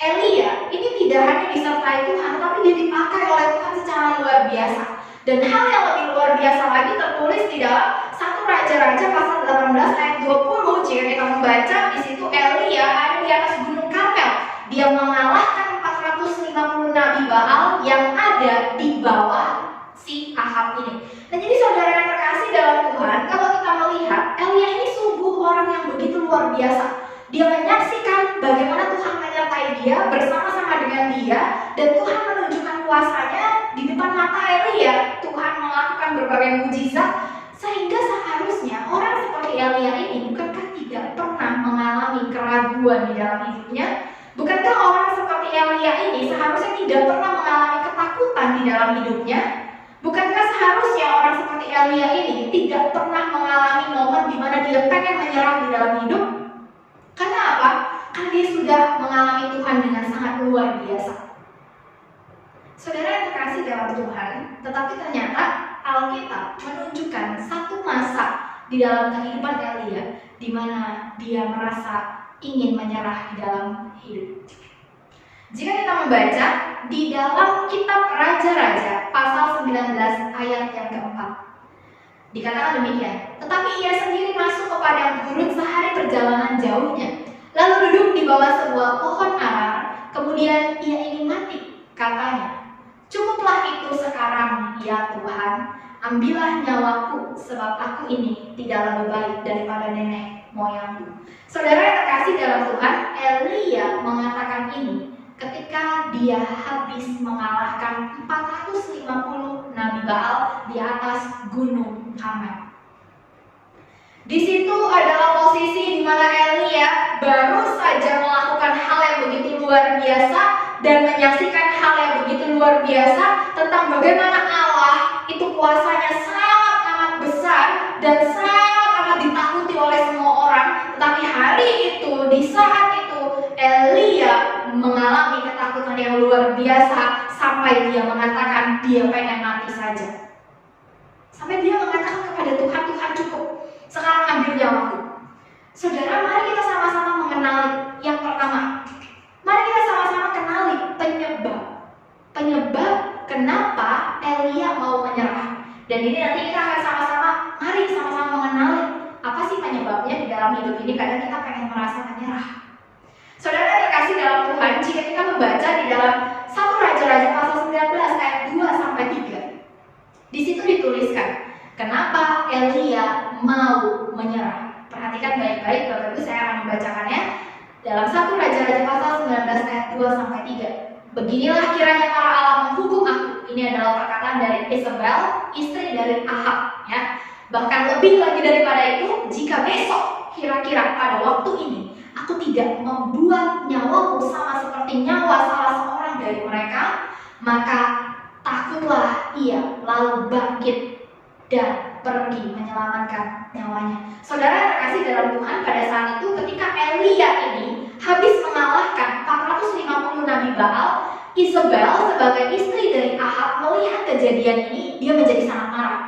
Elia ini tidak hanya disertai Tuhan, tetapi dia dipakai oleh Tuhan secara luar biasa. Dan hal yang lebih luar biasa lagi tertulis di dalam 1 Raja-Raja pasal 18 ayat 20. Jika kita membaca, di situ Elia ada di atas gunung Karmel. Dia mengalahkan 450 nabi Baal yang ada di bawah si Ahab ini. Nah, jadi saudara yang terkasih dalam Tuhan, kalau kita melihat Elia ini sungguh orang yang begitu luar biasa. Dia menyaksikan bagaimana Tuhan menyertai dia, bersama-sama dengan dia, dan Tuhan menunjukkan kuasanya di depan mata Elia. Tuhan melakukan berbagai mujizat, sehingga seharusnya orang seperti Elia ini bukankah tidak pernah mengalami keraguan di dalam hidupnya? Bukankah orang seperti Elia ini seharusnya tidak pernah mengalami ketakutan di dalam hidupnya? Bukankah seharusnya orang seperti Elia ini tidak pernah mengalami momen di mana dia pengen menyerah di dalam hidup? Karena apa? Karena dia sudah mengalami Tuhan dengan sangat luar biasa. Saudara yang terkasih dalam Tuhan, tetapi ternyata Alkitab menunjukkan satu masa di dalam kehidupan Elia di mana dia merasa ingin menyerah di dalam hidup. Jika kita membaca di dalam kitab Raja-Raja pasal 19 ayat yang keempat, dikatakan demikian, tetapi ia sendiri masuk ke padang gurun sehari perjalanan jauhnya, lalu duduk di bawah sebuah pohon ara, kemudian ia ingin mati. Katanya, cukuplah itu sekarang ya Tuhan, ambillah nyawaku, sebab aku ini tidak lebih baik daripada nenek moyangku. Saudara yang terkasih dalam Tuhan, Elia mengatakan ini ketika dia habis mengalahkan 450 nabi Baal di atas gunung Karmel. Di situ adalah posisi di mana Elia baru saja melakukan hal yang begitu luar biasa dan menyaksikan hal yang begitu luar biasa tentang bagaimana Allah itu kuasanya sangat amat besar dan sangat amat ditakuti oleh semua orang. Tetapi hari itu, di saat itu, Elia mengalami ketakutan yang luar biasa sampai dia mengatakan dia pengen mati saja. Sampai dia mengatakan kepada Tuhan, Tuhan cukup, sekarang ambil nyawaku. Saudara, mari kita sama-sama mengenali yang pertama. Mari kita sama-sama kenali penyebab kenapa Elia mau menyerah. Dan ini nanti kita akan mari sama-sama mengenali apa sih penyebabnya di dalam hidup ini. Kadang kita pengen merasa menyerah. Saudara yang terkasih dalam Tuhan, jika kita membaca di dalam 1 Raja-Raja pasal 19 ayat 2-3, di situ dituliskan kenapa Elia mau menyerah. Perhatikan baik-baik Bapak Ibu, saya akan membacakannya dalam 1 Raja-Raja pasal 19 ayat 2-3. Beginilah kiranya para Allah menghukum aku. Ini adalah perkataan dari Isabel, istri dari Ahab, ya. Bahkan lebih lagi daripada itu, jika besok kira-kira pada waktu ini aku tidak membuat nyawaku sama seperti nyawa salah seorang dari mereka, maka takutlah ia lalu bangkit dan pergi menyelamatkan nyawanya. Saudara yang terkasih dalam Tuhan, pada saat itu ketika Elia ini habis mengalahkan 450 nabi Baal, Isabel sebagai istri dari Ahab melihat kejadian ini, dia menjadi sangat marah.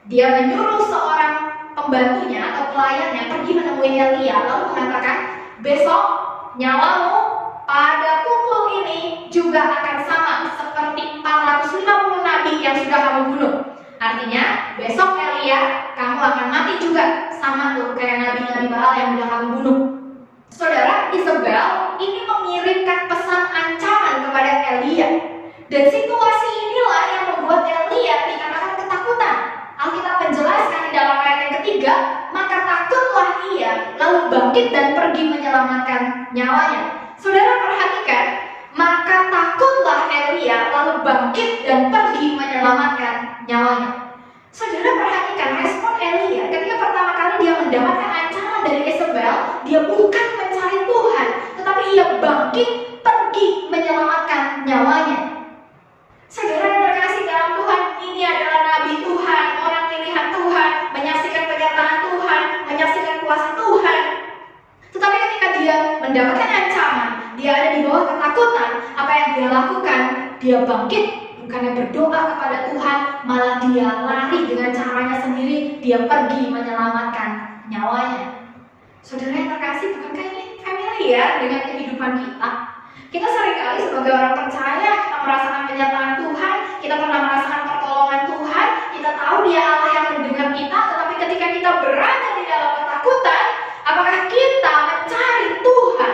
Dia menyuruh seorang pembantunya atau pelayannya pergi menemui Elia lalu mengatakan, besok nyawamu pada pukul ini juga akan sama seperti 450 nabi yang sudah kamu bunuh. Artinya besok Elia kamu akan mati juga sama tuh kayak nabi-nabi Baal yang sudah kamu bunuh. Saudara, Isabel ini mengirimkan pesan ancaman kepada Elia, dan situasi inilah yang membuat Elia dikatakan ketakutan. Alkitab menjelaskan di dalam ayat yang ketiga, maka takutlah ia lalu bangkit dan pergi menyelamatkan nyawanya. Saudara perhatikan, maka takutlah Elia lalu bangkit dan pergi menyelamatkan nyawanya. Saudara perhatikan respon Elia ketika pertama kali dia mendapatkan ancaman dari Isabel, dia bukan mencari Tuhan, tetapi ia bangkit pergi menyelamatkan nyawanya. Saudara yang terkasih dalam Tuhan, ini adalah nabi Tuhan, orang pilihan Tuhan, menyaksikan penyertaan Tuhan, menyaksikan kuasa Tuhan. Tetapi ketika dia mendapatkan ancaman, dia ada di bawah ketakutan, apa yang dia lakukan? Dia bangkit, bukannya berdoa kepada Tuhan, malah dia lari dengan caranya sendiri, dia pergi menyelamatkan nyawanya. Saudara yang terkasih, bukankah ini familiar dengan kehidupan kita? Kita seringkali sebagai orang percaya, kita merasakan penyertaan Tuhan, kita pernah merasakan pertolongan Tuhan, kita tahu Dia Allah yang mendengar kita, tetapi ketika kita berada di dalam ketakutan, apakah kita mencari Tuhan?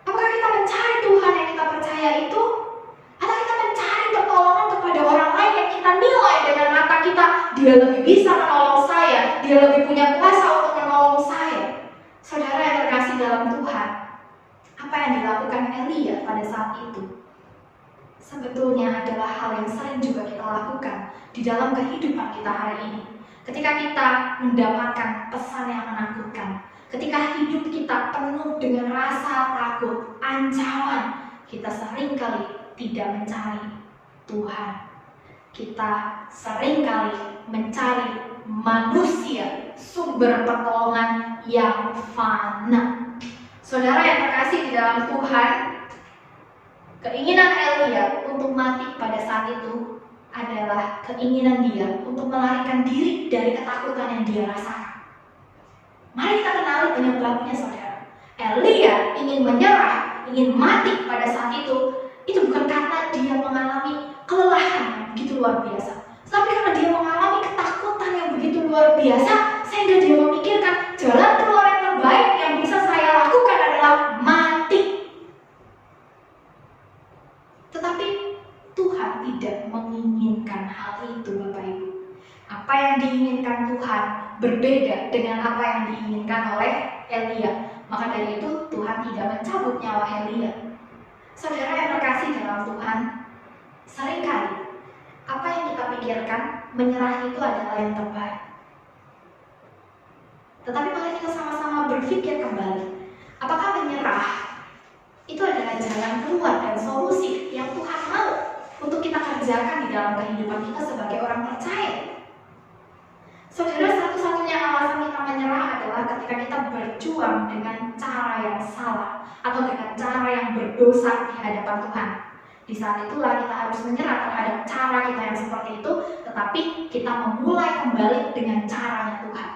Apakah kita mencari Tuhan yang kita percaya itu? Atau kita mencari pertolongan kepada orang lain yang kita nilai dengan mata kita, dia lebih bisa menolong saya, dia lebih punya kuasa untuk menolong saya. Saudara yang terkasih dalam Tuhan, apa yang dilakukan Elia pada saat itu sebetulnya adalah hal yang sering juga kita lakukan di dalam kehidupan kita hari ini. Ketika kita mendapatkan pesan yang menakutkan, ketika hidup kita penuh dengan rasa takut, ancaman, kita seringkali tidak mencari Tuhan. Kita seringkali mencari manusia, sumber pertolongan yang fana. Saudara yang terkasih di dalam Tuhan, keinginan Elia untuk mati pada saat itu adalah keinginan dia untuk melarikan diri dari ketakutan yang dia rasakan. Mari kita kenali penyebabnya, saudara. Elia ingin menyerah, ingin mati pada saat itu bukan karena dia mengalami kelelahan yang begitu luar biasa, tapi karena dia mengalami ketakutan yang begitu luar biasa, sehingga dia memikirkan jalan keluar yang terbaik yang bisa saya lakukan adalah mati. Tetapi Tuhan tidak menginginkan hal itu, Bapak Ibu. Apa yang diinginkan Tuhan berbeda dengan apa yang diinginkan oleh Elia. Maka dari itu Tuhan tidak mencabut nyawa Elia. Saudara yang terkasih dalam Tuhan, seringkali apa yang kita pikirkan menyerah itu adalah yang terbaik. Tetapi mari kita sama-sama berpikir kembali, apakah menyerah itu adalah jalan keluar dan solusi yang Tuhan mau untuk kita kerjakan di dalam kehidupan kita sebagai orang percaya? Saudara, satu-satunya alasan kita menyerah adalah ketika kita berjuang dengan cara yang salah atau dengan cara yang berdosa di hadapan Tuhan. Di saat itulah kita harus menyerah terhadap cara kita yang seperti itu, tetapi kita memulai kembali dengan caranya Tuhan.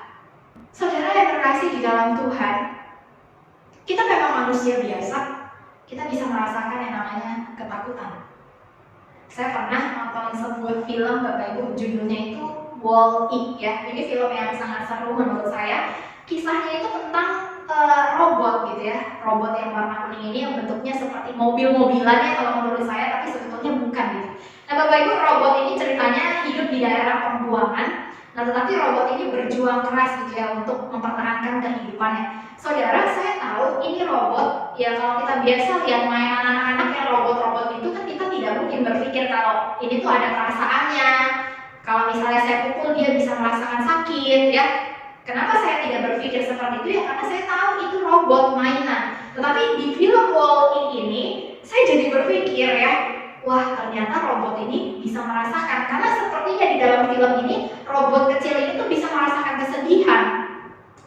Saudara yang terkasih di dalam Tuhan, kita memang manusia biasa, kita bisa merasakan yang namanya ketakutan. Saya pernah nonton sebuah film, Bapak Ibu, judulnya itu Wall-E ya. Ini film yang sangat seru menurut saya. Kisahnya itu tentang robot gitu ya. Robot yang warna kuning ini yang bentuknya seperti mobil-mobilannya kalau menurut saya, tapi sebetulnya bukan gitu. Nah, Bapak Ibu, robot ini ceritanya hidup di daerah pembuangan. Nah, tetapi robot ini berjuang keras gitu ya untuk mempertahankan kehidupannya. Saudara, saya tahu ini robot ya, kalau kita biasa lihat mainan anak-anak yang robot-robot itu kan kita tidak mungkin berpikir kalau ini tuh ada perasaannya. Kalau misalnya saya pukul dia bisa merasakan sakit ya. Kenapa saya tidak berpikir seperti itu ya? Karena saya tahu itu robot mainan. Tetapi di film Wall-E ini saya jadi berpikir ya, wah ternyata robot ini bisa merasakan, karena sepertinya di dalam film ini robot kecil ini tuh bisa merasakan kesedihan.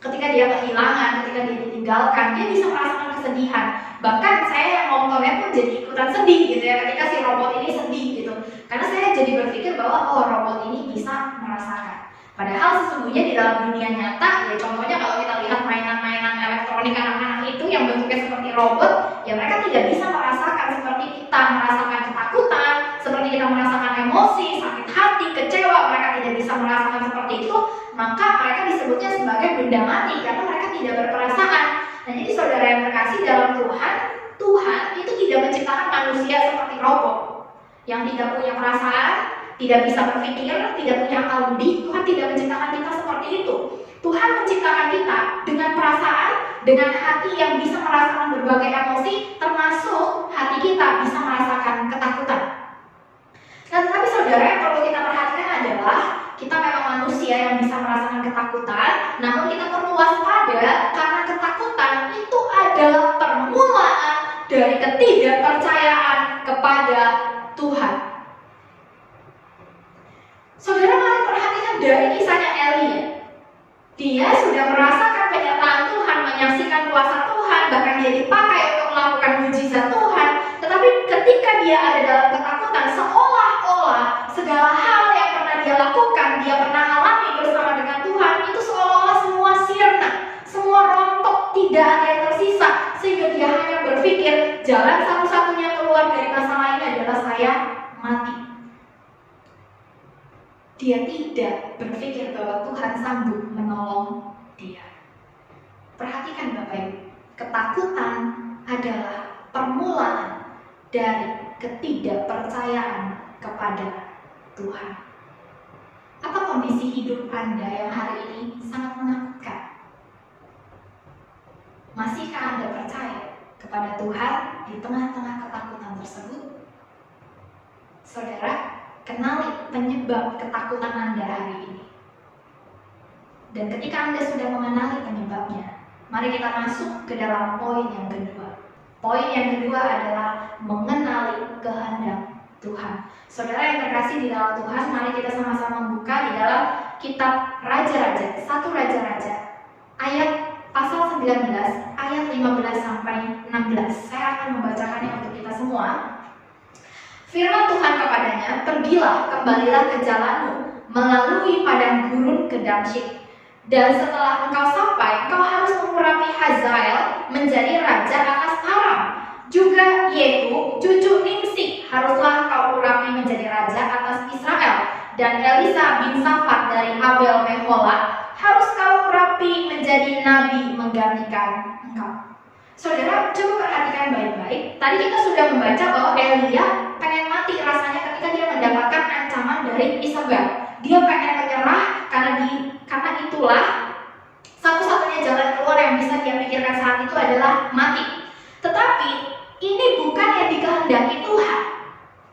Ketika dia kehilangan, ketika dia ditinggalkan, dia bisa merasakan kesedihan. Bahkan saya yang nontonnya pun jadi ikutan sedih gitu ya, ketika si robot ini sedih gitu. Karena saya jadi berpikir bahwa oh robot ini bisa merasakan. Padahal sesungguhnya di dalam dunia nyata, ya contohnya kalau kita lihat mainan-mainan elektronik anak-anak itu yang bentuknya seperti robot, ya mereka tidak bisa merasakan seperti kita merasakan ketakutan, seperti kita merasakan emosi, sakit hati, kecewa, mereka tidak bisa merasakan seperti itu, maka mereka disebutnya sebagai benda mati karena mereka tidak berperasaan. Nah jadi saudara yang terkasih dalam Tuhan, Tuhan itu tidak menciptakan manusia seperti robot yang tidak punya perasaan, tidak bisa berpikir, tidak punya akal budi. Tuhan tidak menciptakan kita seperti itu. Tuhan menciptakan kita dengan perasaan, dengan hati yang bisa merasakan berbagai emosi, termasuk hati kita bisa merasakan ketakutan. Nah, tetapi saudara yang perlu kita perhatikan adalah kita memang manusia yang bisa merasakan ketakutan, namun kita perlu waspada karena ketakutan itu adalah permulaan dari ketidakpercayaan kepada Tuhan. Saudara mari perhatikan dari kisahnya Elia. Dia sudah merasakan penyertaan Tuhan, menyaksikan kuasa Tuhan, bahkan dia dipakai untuk melakukan mujizat Tuhan. Tetapi ketika dia ada dalam ketakutan, seolah-olah segala hal yang pernah dia lakukan, dia pernah alami bersama dengan Tuhan, itu seolah-olah semua sirna, semua rontok, tidak ada yang tersisa. Sehingga dia hanya berpikir, jalan satu-satunya keluar dari masalah ini adalah saya mati. Dia tidak berpikir bahwa Tuhan sanggup menolong dia. Perhatikan Bapak Ibu, ketakutan adalah permulaan dari ketidakpercayaan kepada Tuhan. Apa kondisi hidup Anda yang hari ini sangat menakutkan? Masihkah Anda percaya kepada Tuhan di tengah-tengah ketakutan tersebut? Saudara, kenali penyebab ketakutan Anda hari ini. Dan ketika Anda sudah mengenali penyebabnya, mari kita masuk ke dalam poin yang kedua. Poin yang kedua adalah mengenali kehendak Tuhan. Saudara yang terkasih di dalam Tuhan, mari kita sama-sama membuka di dalam kitab Raja-Raja, 1 Raja-Raja, ayat pasal 19, ayat 15 sampai 16. Saya akan membacakannya untuk kita semua. Firman Tuhan kepadanya, pergilah, kembalilah ke jalanmu, melalui padang gurun ke Damsyik. Dan setelah engkau sampai, engkau harus mengurapi Hazael menjadi raja atas Aram. Juga Yehu, cucu Nimsi, haruslah kau urapi menjadi raja atas Israel. Dan Elisa bin Safat dari Abel Mehola, harus kau urapi menjadi nabi menggantikan engkau. Saudara, coba perhatikan baik-baik. Tadi kita sudah membaca bahwa Elia pengen mati rasanya ketika dia mendapatkan ancaman dari Isabel. Dia pengen menyerah karena itulah satu-satunya jalan keluar yang bisa dia pikirkan saat itu adalah mati. Tetapi ini bukan yang dikehendaki Tuhan.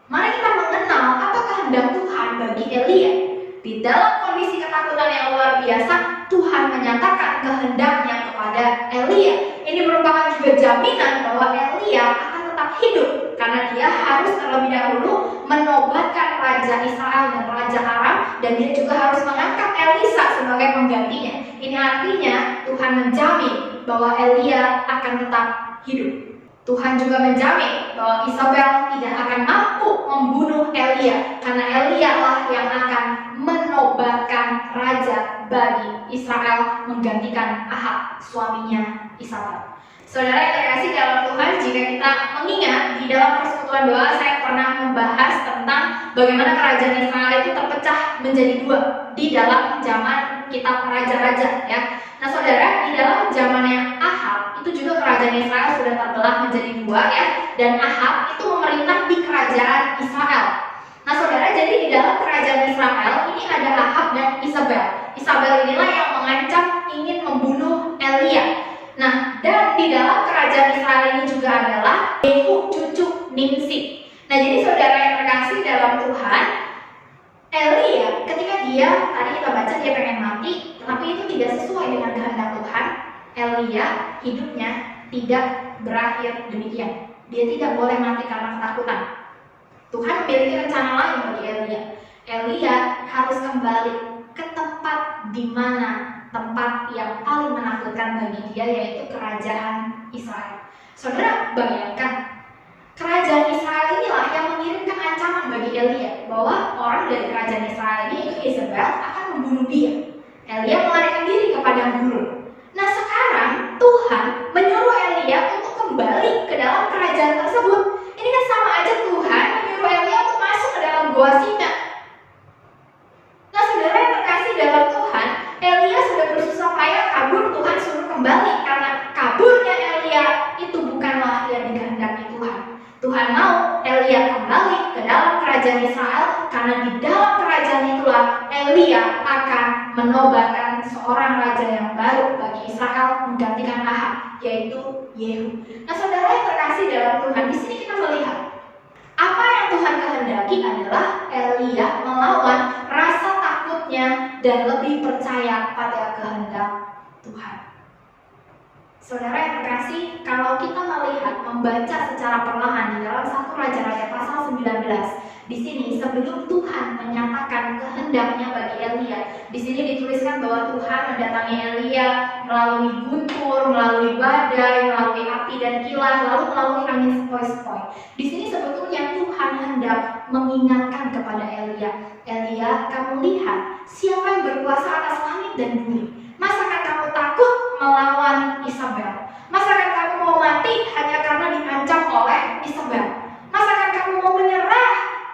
Mari kita mengenal apa kehendak Tuhan bagi Elia. Di dalam kondisi ketakutan yang luar biasa, Tuhan menyatakan kehendaknya kepada Elia. Ini merupakan juga jaminan bahwa Elia akan tetap hidup karena dia harus terlebih dahulu menobatkan Raja Israel dan Raja Aram, dan dia juga harus mengangkat Elisa sebagai penggantinya. Ini artinya Tuhan menjamin bahwa Elia akan tetap hidup. Tuhan juga menjamin bahwa Isabel tidak akan mampu membunuh Elia karena Elia lah yang akan menobatkan raja bagi Israel menggantikan Ahab, suaminya Isabel. Saudara yang terkasih dalam Tuhan, jika kita mengingat di dalam persekutuan doa, saya pernah membahas tentang bagaimana kerajaan Israel itu terpecah menjadi dua di dalam zaman kitab raja-raja, ya. Nah saudara, di dalam zamannya Ahab itu juga kerajaan Israel sudah terbelah menjadi dua, ya. Dan Ahab itu memerintah di kerajaan Israel. Nah saudara, jadi di dalam kerajaan Israel ini ada Ahab dan Isabel. Isabel inilah yang mengancam ingin membunuh Elia. Nah, dan di dalam kerajaan Israel ini juga adalah Yehu, cucu Nimsi. Nah, jadi saudara yang terkasih dalam Tuhan, Elia ketika dia, tadi kita baca dia pengen mati, tetapi itu tidak sesuai dengan kehendak Tuhan. Elia hidupnya tidak berakhir demikian. Dia tidak boleh mati karena ketakutan. Tuhan memiliki rencana lain bagi Elia. Elia harus kembali ke tempat di mana tempat yang paling menakutkan bagi dia, yaitu kerajaan Israel. Saudara, bayangkan kerajaan Israel inilah yang mengirimkan ancaman bagi Elia bahwa orang dari kerajaan Israel ini, yaitu Yezebel, akan membunuh dia. Elia melarikan diri ke padang gurun. Nah, sekarang Tuhan menyuruh Elia untuk kembali ke dalam kerajaan tersebut. Ini kan sama aja Tuhan menyuruh Elia untuk masuk ke dalam gua Sinai. Nah, saudara yang terkasih dalam Tuhan, Elia sudah bersusah payah kabur, Tuhan suruh kembali karena kaburnya Elia itu bukanlah yang dikehendaki Tuhan. Tuhan mau Elia kembali ke dalam kerajaan Israel karena di dalam kerajaan itulah Elia akan menobatkan seorang raja yang baru bagi Israel menggantikan Ahab, yaitu Yehu. Nah, saudara yang terkasih dalam Tuhan, di sini kita melihat apa yang Tuhan kehendaki adalah Elia melawan rasa takutnya dan lebih percaya pada kehendak Tuhan. Saudara yang terkasih, kalau kita melihat membaca secara perlahan di dalam 1 Raja-Raja pasal 19, di sini sebelum Tuhan menyatakan kehendaknya bagi Elia, di sini dituliskan bahwa Tuhan mendatangi Elia melalui guntur, melalui badai, melalui api dan kilat, lalu melalui angin sepoi-sepoi. Di sini sebetulnya Tuhan hendak mengingatkan kepada Elia, Elia, kamu lihat siapa yang berkuasa atas langit dan bumi. Masakan kamu takut melawan Isabel? Masakan kamu mau mati hanya karena diancam oleh Isabel? Masakan kamu mau menyerah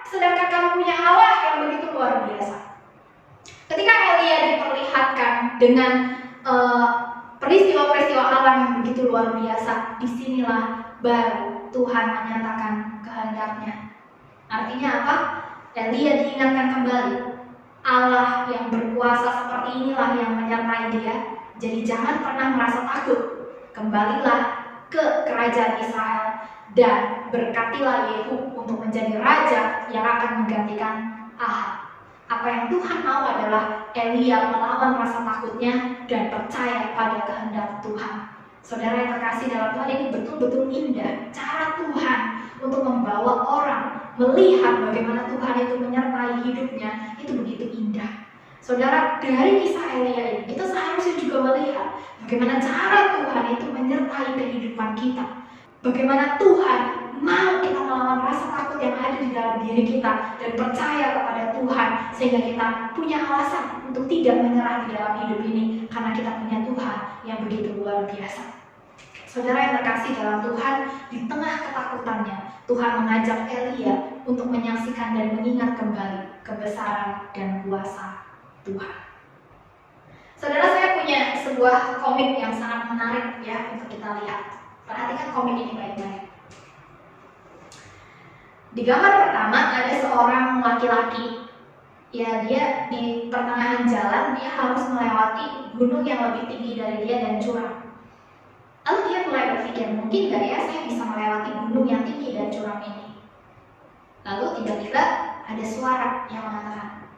sedangkan kamu punya Allah yang begitu luar biasa? Ketika Elia diperlihatkan dengan peristiwa-peristiwa alam yang begitu luar biasa, disinilah baru Tuhan menyatakan kehendaknya. Artinya apa? Elia diingatkan kembali, Allah yang berkuasa seperti inilah yang menyertai dia. Jadi jangan pernah merasa takut. Kembalilah ke kerajaan Israel dan berkatilah Yehu untuk menjadi raja yang akan menggantikan Ahab. Apa yang Tuhan mau adalah Elia melawan rasa takutnya dan percaya pada kehendak Tuhan. Saudara yang terkasih dalam Tuhan, ini betul-betul indah cara Tuhan untuk membawa orang melihat bagaimana Tuhan itu menyertai hidupnya, itu begitu indah. Saudara, dari kisah Elia ini kita seharusnya juga melihat bagaimana cara Tuhan itu menyertai kehidupan kita. Bagaimana Tuhan mau kita melawan rasa takut yang ada di dalam diri kita dan percaya kepada Tuhan, sehingga kita punya alasan untuk tidak menyerah di dalam hidup ini karena kita punya Tuhan yang begitu luar biasa. Saudara yang terkasih dalam Tuhan, di tengah ketakutannya Tuhan mengajak Elia untuk menyaksikan dan mengingat kembali kebesaran dan kuasa Tuhan. Saudara, saya punya sebuah komik yang sangat menarik ya untuk kita lihat. Perhatikan komik ini baik-baik. Di gambar pertama ada seorang laki-laki. Ya, dia di pertengahan jalan dia harus melewati gunung yang lebih tinggi dari dia dan curam. Lalu dia mulai berpikir, mungkin gak ya saya bisa melewati gunung yang tinggi dan curam ini. Lalu tiba-tiba ada suara yang mengatakan,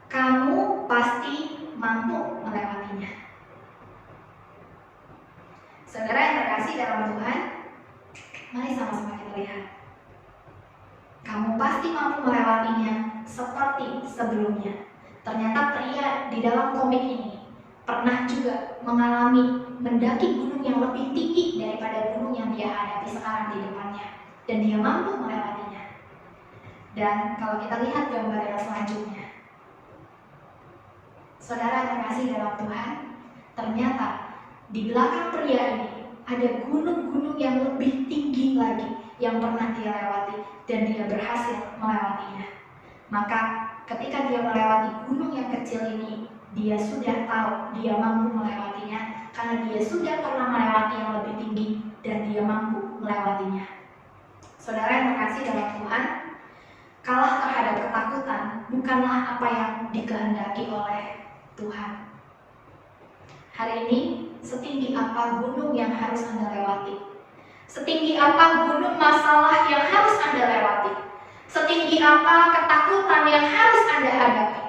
kamu pasti mampu melewatinya. Saudara yang terkasih dalam Tuhan, mari sama-sama kita lihat. Kamu pasti mampu melewatinya seperti sebelumnya. Ternyata pria di dalam komik ini pernah juga mengalami mendaki gunung yang lebih tinggi daripada gunung yang dia hadapi sekarang di depannya. Dan dia mampu melewatinya. Dan kalau kita lihat gambar yang selanjutnya, saudara yang terkasih dalam Tuhan, ternyata di belakang pria ini ada gunung-gunung yang lebih tinggi lagi yang pernah dia lewati dan dia berhasil melewatinya. Maka ketika dia melewati gunung yang kecil ini, dia sudah tahu dia mampu melewatinya karena dia sudah pernah melewati yang lebih tinggi dan dia mampu melewatinya. Saudara yang terkasih dalam Tuhan, kalah terhadap ketakutan bukanlah apa yang dikehendaki oleh Tuhan. Hari ini, setinggi apa gunung yang harus Anda lewati? Setinggi apa gunung masalah yang harus Anda lewati? Setinggi apa ketakutan yang harus Anda hadapi?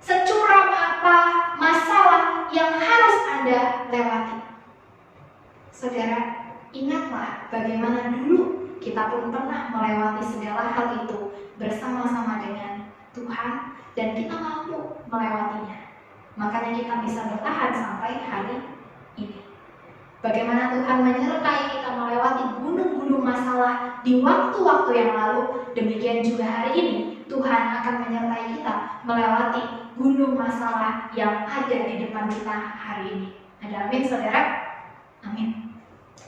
Securam apa masalah yang harus Anda lewati? Saudara, ingatlah bagaimana dulu kita pun pernah melewati segala hal itu bersama-sama dengan Tuhan dan kita mampu melewatinya. Makanya kita bisa bertahan sampai hari ini. Bagaimana Tuhan menyertai kita melewati gunung-gunung masalah di waktu-waktu yang lalu, demikian juga hari ini Tuhan akan menyertai kita melewati gunung masalah yang ada di depan kita hari ini. Ada amin, saudara? Amin.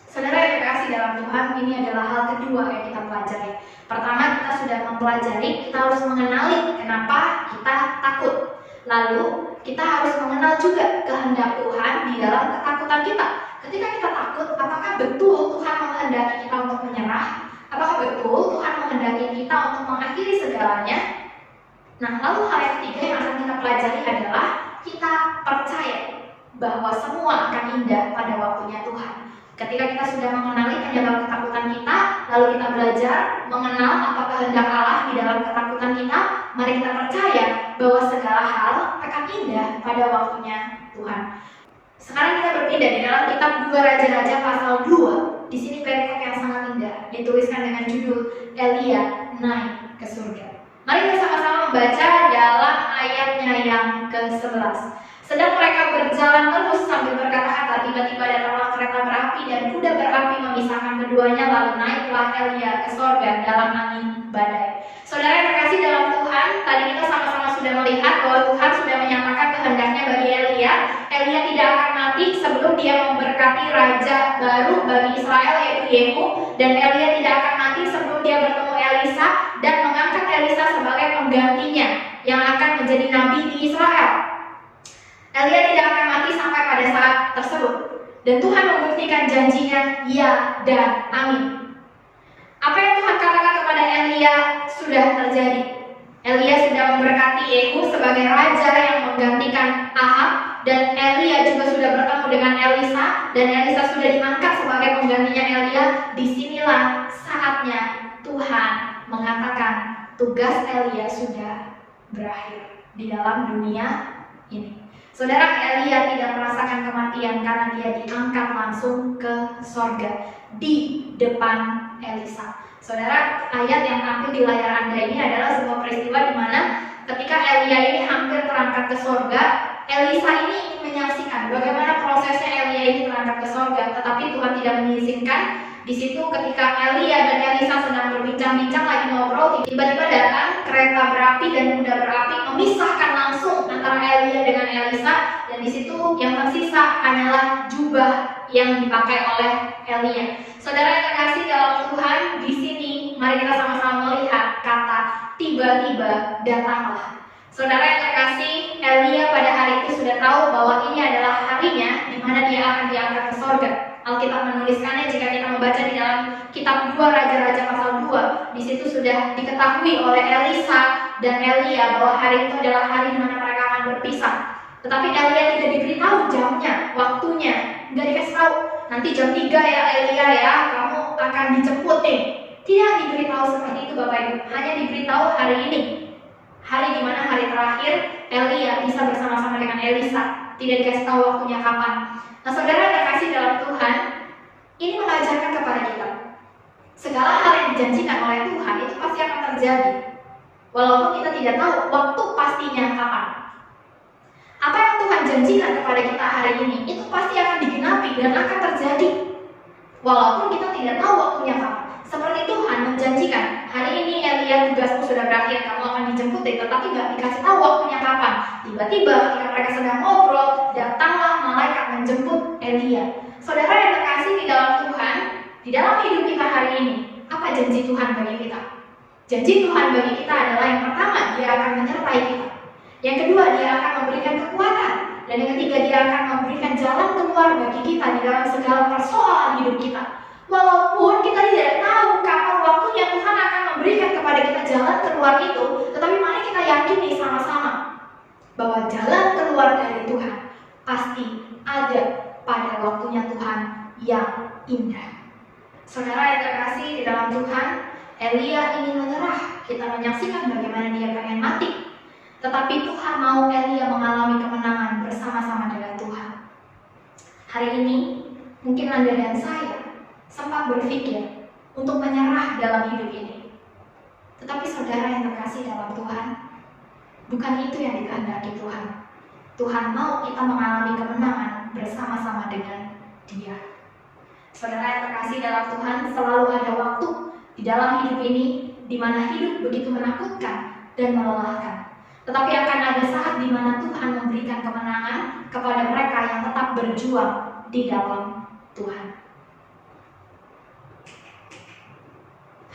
Saudara yang terkasih dalam Tuhan, ini adalah hal kedua yang kita pelajari. Pertama, kita sudah mempelajari, kita harus mengenali kenapa kita takut. Lalu, kita harus mengenal juga kehendak Tuhan di dalam ketakutan kita. Ketika kita takut, apakah betul Tuhan menghendaki kita untuk menyerah? Apakah betul Tuhan menghendaki kita untuk mengakhiri segalanya? Nah, lalu hal yang ketiga yang akan kita pelajari adalah kita percaya bahwa semua akan indah pada waktunya Tuhan. Ketika kita sudah mengenali penyebab ketakutan kita, lalu kita belajar mengenal apa kehendak Allah di dalam ketakutan kita, mari kita percaya bahwa segala hal akan indah pada waktunya Tuhan. Sekarang kita berpindah di dalam kitab 2 Raja-Raja pasal 2. Di sini perikop yang sangat indah, dituliskan dengan judul Elia naik ke surga. Mari kita sama-sama membaca dalam ayatnya yang ke-11. Sedang mereka berjalan terus sambil berkata-kata, tiba-tiba datanglah kereta berapi dan kuda berapi memisahkan keduanya, lalu naiklah Elia ke sorga dalam angin badai. Saudara yang terkasih dalam Tuhan, tadi kita sama-sama sudah melihat bahwa Tuhan sudah menyatakan kehendaknya bagi Elia. Elia tidak akan mati sebelum dia memberkati raja baru bagi Israel, yaitu Yehu. Dan Elia tidak akan mati sebelum dia bertemu Elisa dan mengangkat Elisa sebagai penggantinya yang akan menjadi nabi di Israel. Elia tidak akan mati sampai pada saat tersebut. Dan Tuhan membuktikan janjinya ya dan amin. Apa yang Tuhan katakan kepada Elia sudah terjadi. Elia sudah memberkati Yehu sebagai raja yang menggantikan Ahab, dan Elia juga sudah bertemu dengan Elisa, dan Elisa sudah diangkat sebagai penggantinya Elia. Disinilah saatnya Tuhan mengatakan tugas Elia sudah berakhir di dalam dunia ini. Saudara, Elia tidak merasakan kematian karena dia diangkat langsung ke sorga di depan Elisa. Saudara, ayat yang tampil di layar Anda ini adalah sebuah peristiwa di mana ketika Elia ini hampir terangkat ke sorga, Elisa ini ingin menyaksikan bagaimana prosesnya Elia ini terangkat ke sorga, tetapi Tuhan tidak mengizinkan. Di situ ketika Elia dan Elisa sedang berbincang-bincang lagi ngobrol, tiba-tiba datang kereta berapi dan kuda berapi memisahkan langsung antara Elia dengan Elisa, dan di situ yang tersisa hanyalah jubah yang dipakai oleh Elia. Saudara yang terkasih dalam Tuhan, di sini mari kita sama-sama melihat kata tiba-tiba datanglah. Saudara yang terkasih, Elia pada hari itu sudah tahu bahwa ini adalah harinya di mana dia akan diangkat ke sorga. Alkitab menuliskannya jika kita membaca di dalam kitab 2 Raja-Raja pasal 2. Di situ sudah diketahui oleh Elisa dan Elia bahwa hari itu adalah hari di mana mereka akan berpisah. Tetapi Elia tidak diberitahu jamnya, waktunya, nggak dikasih tahu. Nanti jam 3 ya Elia ya, kamu akan dijemput nih. Tidak diberitahu seperti itu Bapak Ibu, hanya diberitahu hari ini. Hari di mana hari terakhir Elia bisa bersama-sama dengan Elisa. Tidak dikasih tahu waktunya kapan. Nah, saudara yang terkasih dalam Tuhan, ini mengajarkan kepada kita segala hal yang dijanjikan oleh Tuhan itu pasti akan terjadi, walaupun kita tidak tahu waktu pastinya kapan. Apa yang Tuhan janjikan kepada kita hari ini itu pasti akan digenapi dan akan terjadi, walaupun kita tidak tahu waktunya kapan. Seperti Tuhan menjanjikan, hari ini Elia tugasmu sudah berakhir, kamu akan dijemput, tetapi nggak dikasih tahu waktunya kapan. Tiba-tiba ketika mereka sedang ngobrol, datanglah malaikat menjemput Elia. Saudara yang terkasih di dalam Tuhan, di dalam hidup kita hari ini, apa janji Tuhan bagi kita? Janji Tuhan bagi kita adalah yang pertama, Dia akan menyertai kita. Yang kedua, Dia akan memberikan kekuatan. Dan yang ketiga, Dia akan memberikan jalan keluar bagi kita di dalam segala persoalan hidup kita. Walaupun kita tidak tahu kapan waktunya Tuhan akan memberikan kepada kita jalan keluar itu, tetapi mari kita yakini sama-sama bahwa jalan keluar dari Tuhan pasti ada pada waktunya Tuhan yang indah. Saudara yang terkasih di dalam Tuhan, Elia ingin menyerah. Kita menyaksikan bagaimana dia pengen mati, tetapi Tuhan mau Elia mengalami kemenangan bersama-sama dengan Tuhan. Hari ini mungkin Anda dan saya sempat berpikir untuk menyerah dalam hidup ini. Tetapi saudara yang terkasih dalam Tuhan, bukan itu yang dikehendaki Tuhan. Tuhan mau kita mengalami kemenangan bersama-sama dengan Dia. Saudara yang terkasih dalam Tuhan, selalu ada waktu di dalam hidup ini di mana hidup begitu menakutkan dan melelahkan. Tetapi akan ada saat di mana Tuhan memberikan kemenangan kepada mereka yang tetap berjuang di dalam Tuhan.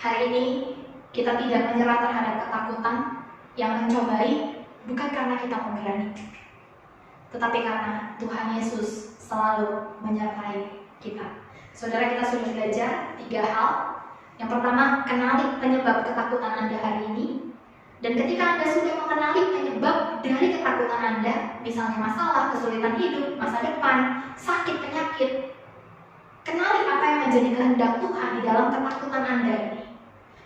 Hari ini kita tidak menyerah terhadap ketakutan yang mencobai, bukan karena kita pemberani, tetapi karena Tuhan Yesus selalu menyertai kita. Saudara, kita sudah belajar 3 hal. Yang pertama, kenali penyebab ketakutan Anda hari ini. Dan ketika Anda sudah mengenali penyebab dari ketakutan Anda, misalnya masalah, kesulitan hidup, masa depan, sakit, penyakit, kenali apa yang menjadi kehendak Tuhan di dalam ketakutan Anda ini.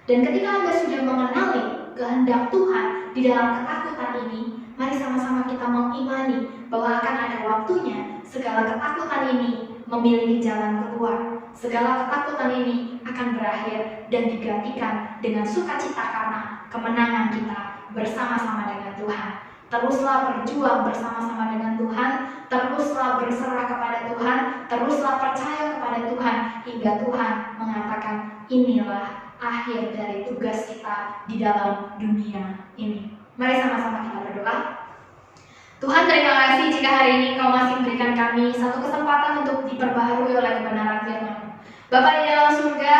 Dan ketika Anda sudah mengenali kehendak Tuhan di dalam ketakutan ini, mari sama-sama kita mengimani bahwa akan ada waktunya segala ketakutan ini memiliki jalan keluar. Segala ketakutan ini akan berakhir dan digantikan dengan sukacita karena kemenangan kita bersama-sama dengan Tuhan. Teruslah berjuang bersama-sama dengan Tuhan, teruslah berserah kepada Tuhan, teruslah percaya kepada Tuhan hingga Tuhan mengatakan inilah akhir dari tugas kita di dalam dunia ini. Mari sama-sama kita berdoa. Tuhan, terima kasih jika hari ini Kau masih memberikan kami satu kesempatan untuk diperbaharui oleh kebenaran firman-Mu. Bapa di dalam surga,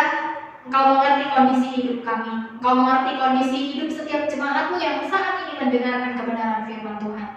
Engkau mengerti kondisi hidup kami. Engkau mengerti kondisi hidup setiap jemaat-Mu yang saat ini mendengarkan kebenaran firman Tuhan.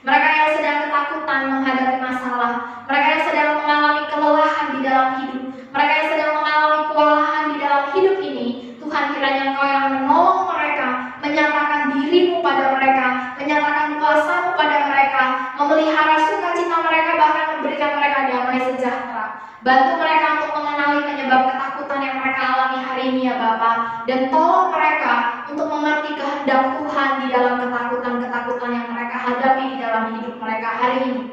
Mereka yang sedang ketakutan menghadapi masalah, mereka yang sedang mengalami kelelahan di dalam hidup, mereka yang sedang mengalami kewalahan di dalam hidup ini, Tuhan, kiranya Engkau yang menolong mereka, menyatakan diri-Mu pada mereka, menyatakan kuasa-Mu pada mereka, memelihara sukacita mereka, bahkan memberikan mereka damai sejahtera. Bantu mereka untuk mengenali penyebab ketakutan yang mereka alami hari ini ya Bapa, dan tolong mereka untuk mengerti kehendak Tuhan di dalam ketakutan-ketakutan yang mereka hadapi di dalam hidup mereka hari ini.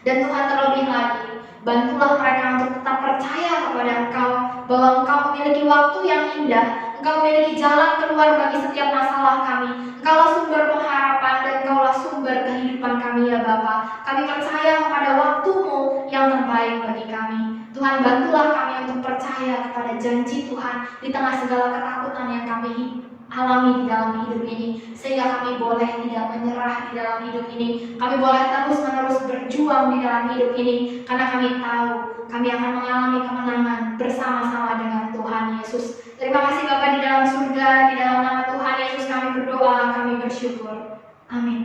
Dan Tuhan, terlebih lagi, bantulah mereka untuk tetap percaya kepada Engkau, bahwa Engkau memiliki waktu yang indah, Engkau memiliki jalan keluar bagi setiap masalah kami. Engkaulah sumber pengharapan dan Engkaulah sumber kehidupan kami ya Bapa. Kami percaya kepada waktu-Mu yang terbaik bagi kami. Tuhan, bantulah kami untuk percaya kepada janji Tuhan di tengah segala ketakutan yang kami alami di dalam hidup ini, sehingga kami boleh tidak menyerah di dalam hidup ini. Kami boleh terus-menerus berjuang di dalam hidup ini, karena kami tahu kami akan mengalami kemenangan bersama-sama dengan Tuhan Yesus. Terima kasih Bapa di dalam surga, di dalam nama Tuhan Yesus kami berdoa, kami bersyukur. Amin.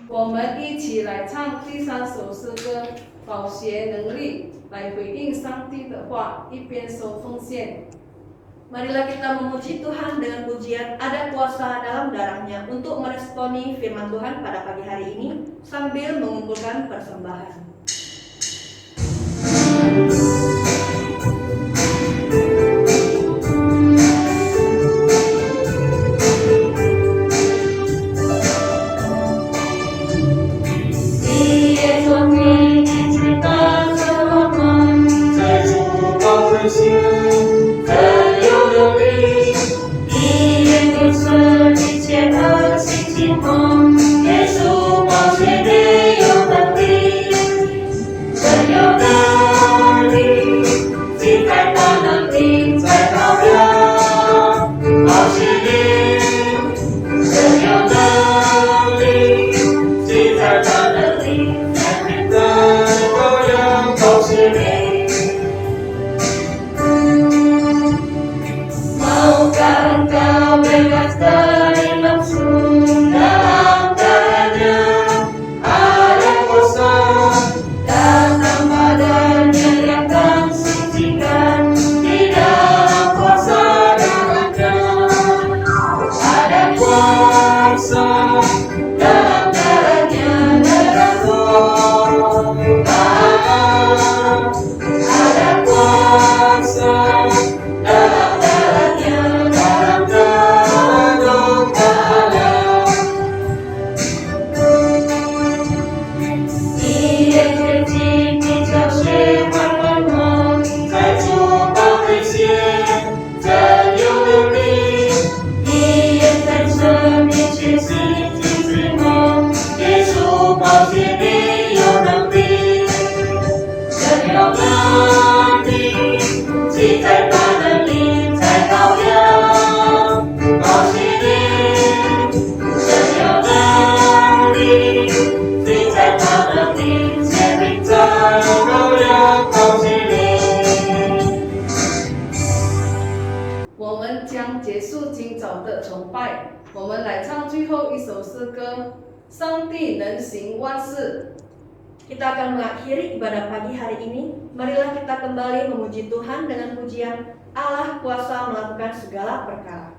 我们一起来唱第3首诗歌，宝血能力来回应上帝的话，一边收奉献。 Marilah kita memuji Tuhan dengan pujian ada kuasa dalam darahnya untuk meresponi firman Tuhan pada pagi hari ini sambil mengumpulkan persembahan. 后一首诗歌，上帝能行万事。 Kita akan mengakhiri ibadah pagi hari ini. Marilah kita kembali memuji Tuhan dengan pujian Allah kuasa melakukan segala perkara.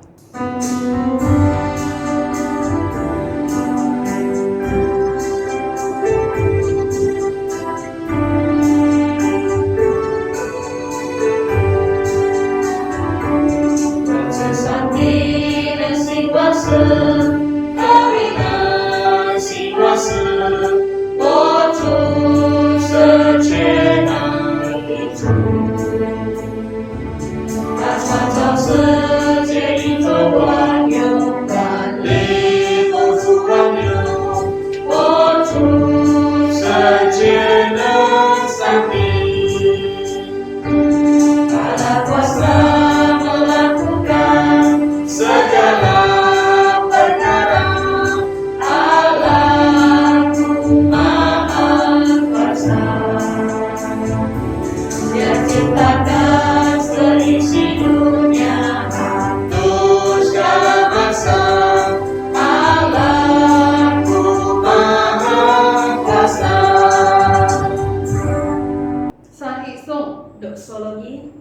Doxologi.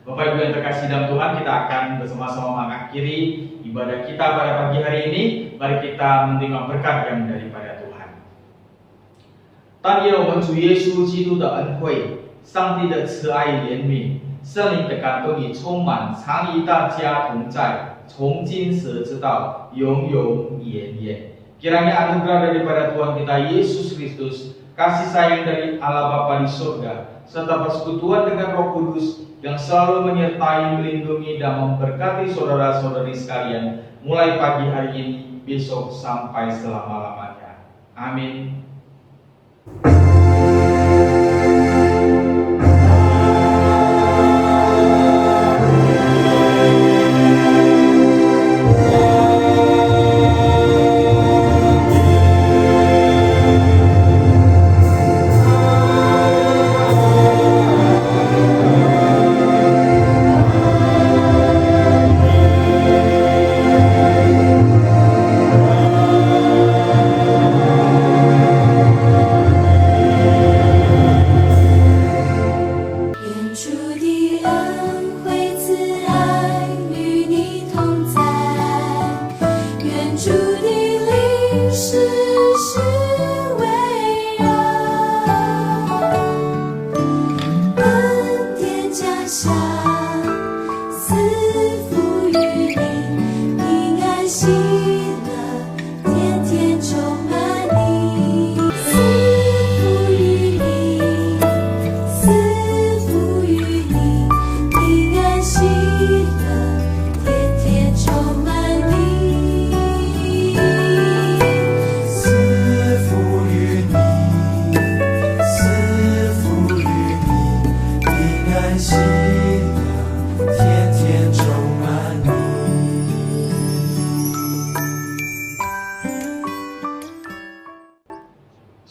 Bapak Ibu yang terkasih dalam Tuhan, kita akan bersama-sama mengakhiri ibadah kita pada pagi hari ini. Mari kita menerima berkat yang daripada Tuhan. 但愿我们主耶稣基督的恩惠、上帝的慈爱怜悯、圣灵的感动与充满，常与大家同在，从今时直到永永远远。Kiranya anugerah daripada Tuhan kita Yesus Kristus, kasih sayang dari Allah Bapa di surga, serta persekutuan dengan Roh Kudus yang selalu menyertai, melindungi, dan memberkati saudara-saudari sekalian mulai pagi hari ini, besok sampai selama-lamanya. Amin.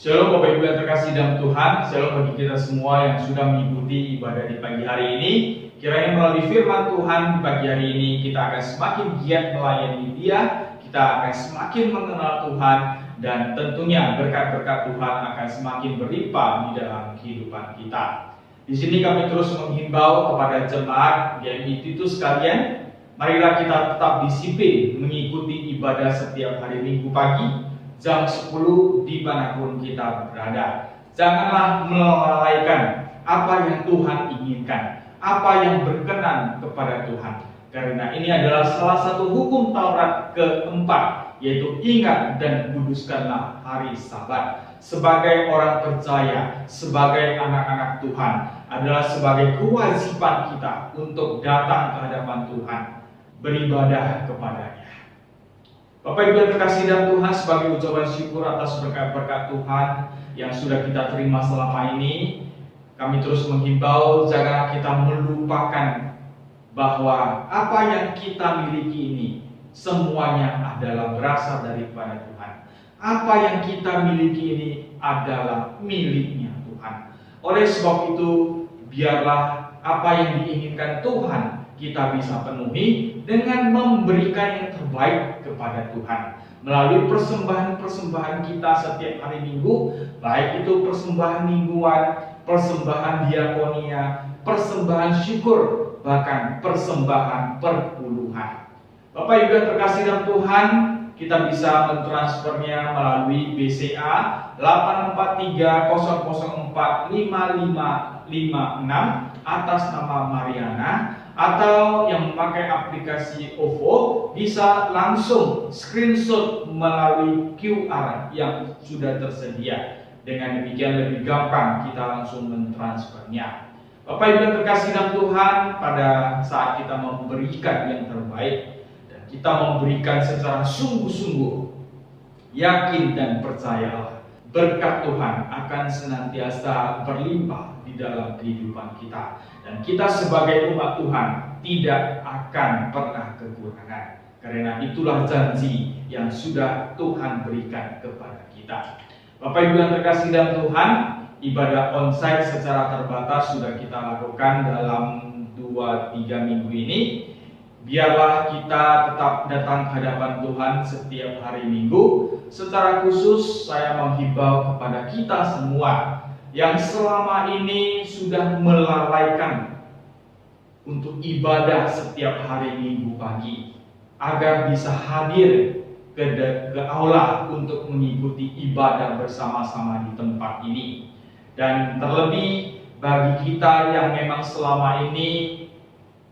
Shalom Bapak Ibu yang terkasih dalam Tuhan, shalom bagi kita semua yang sudah mengikuti ibadah di pagi hari ini. Kiranya melalui firman Tuhan di pagi hari ini kita akan semakin giat melayani Dia, kita akan semakin mengenal Tuhan, dan tentunya berkat-berkat Tuhan akan semakin berlimpah di dalam kehidupan kita. Di sini kami terus menghimbau kepada jemaat yang Titus sekalian, marilah kita tetap disiplin mengikuti ibadah setiap hari Minggu pagi. jam 10 dimanapun kita berada. Janganlah melalaikan apa yang Tuhan inginkan, apa yang berkenan kepada Tuhan. Karena ini adalah salah satu hukum Taurat keempat, yaitu ingat dan kuduskanlah hari Sabat. Sebagai orang percaya, sebagai anak-anak Tuhan, adalah sebagai kewajiban kita untuk datang ke hadapan Tuhan, beribadah kepada-Nya. Bapak Ibu yang terkasih dalam Tuhan, sebagai ucapan syukur atas berkat-berkat Tuhan yang sudah kita terima selama ini, kami terus menghimbau janganlah kita melupakan bahwa apa yang kita miliki ini semuanya adalah berasal daripada Tuhan. Apa yang kita miliki ini adalah miliknya Tuhan. Oleh sebab itu, biarlah apa yang diinginkan Tuhan kita bisa penuhi dengan memberikan yang terbaik kepada Tuhan melalui persembahan-persembahan kita setiap hari Minggu, baik itu persembahan mingguan, persembahan diakonia, persembahan syukur, bahkan persembahan perpuluhan. Bapak Ibu yang terkasih dalam Tuhan, kita bisa mentransfernya melalui BCA 84300455556 atas nama Mariana, atau yang memakai aplikasi OVO bisa langsung screenshot melalui QR yang sudah tersedia. Dengan demikian lebih gampang kita langsung mentransfernya. Bapak Ibu yang terkasih dalam Tuhan, pada saat kita memberikan yang terbaik dan kita memberikan secara sungguh-sungguh, yakin dan percayalah berkat Tuhan akan senantiasa berlimpah di dalam kehidupan kita, dan kita sebagai umat Tuhan tidak akan pernah kekurangan, karena itulah janji yang sudah Tuhan berikan kepada kita. Bapak Ibu yang terkasih dalam Tuhan, ibadah onsite secara terbatas sudah kita lakukan dalam 2-3 minggu ini. Biarlah kita tetap datang ke hadapan Tuhan setiap hari Minggu. Secara khusus saya menghimbau kepada kita semua yang selama ini sudah melalaikan untuk ibadah setiap hari Minggu pagi, agar bisa hadir ke aula untuk mengikuti ibadah bersama-sama di tempat ini. Dan terlebih bagi kita yang memang selama ini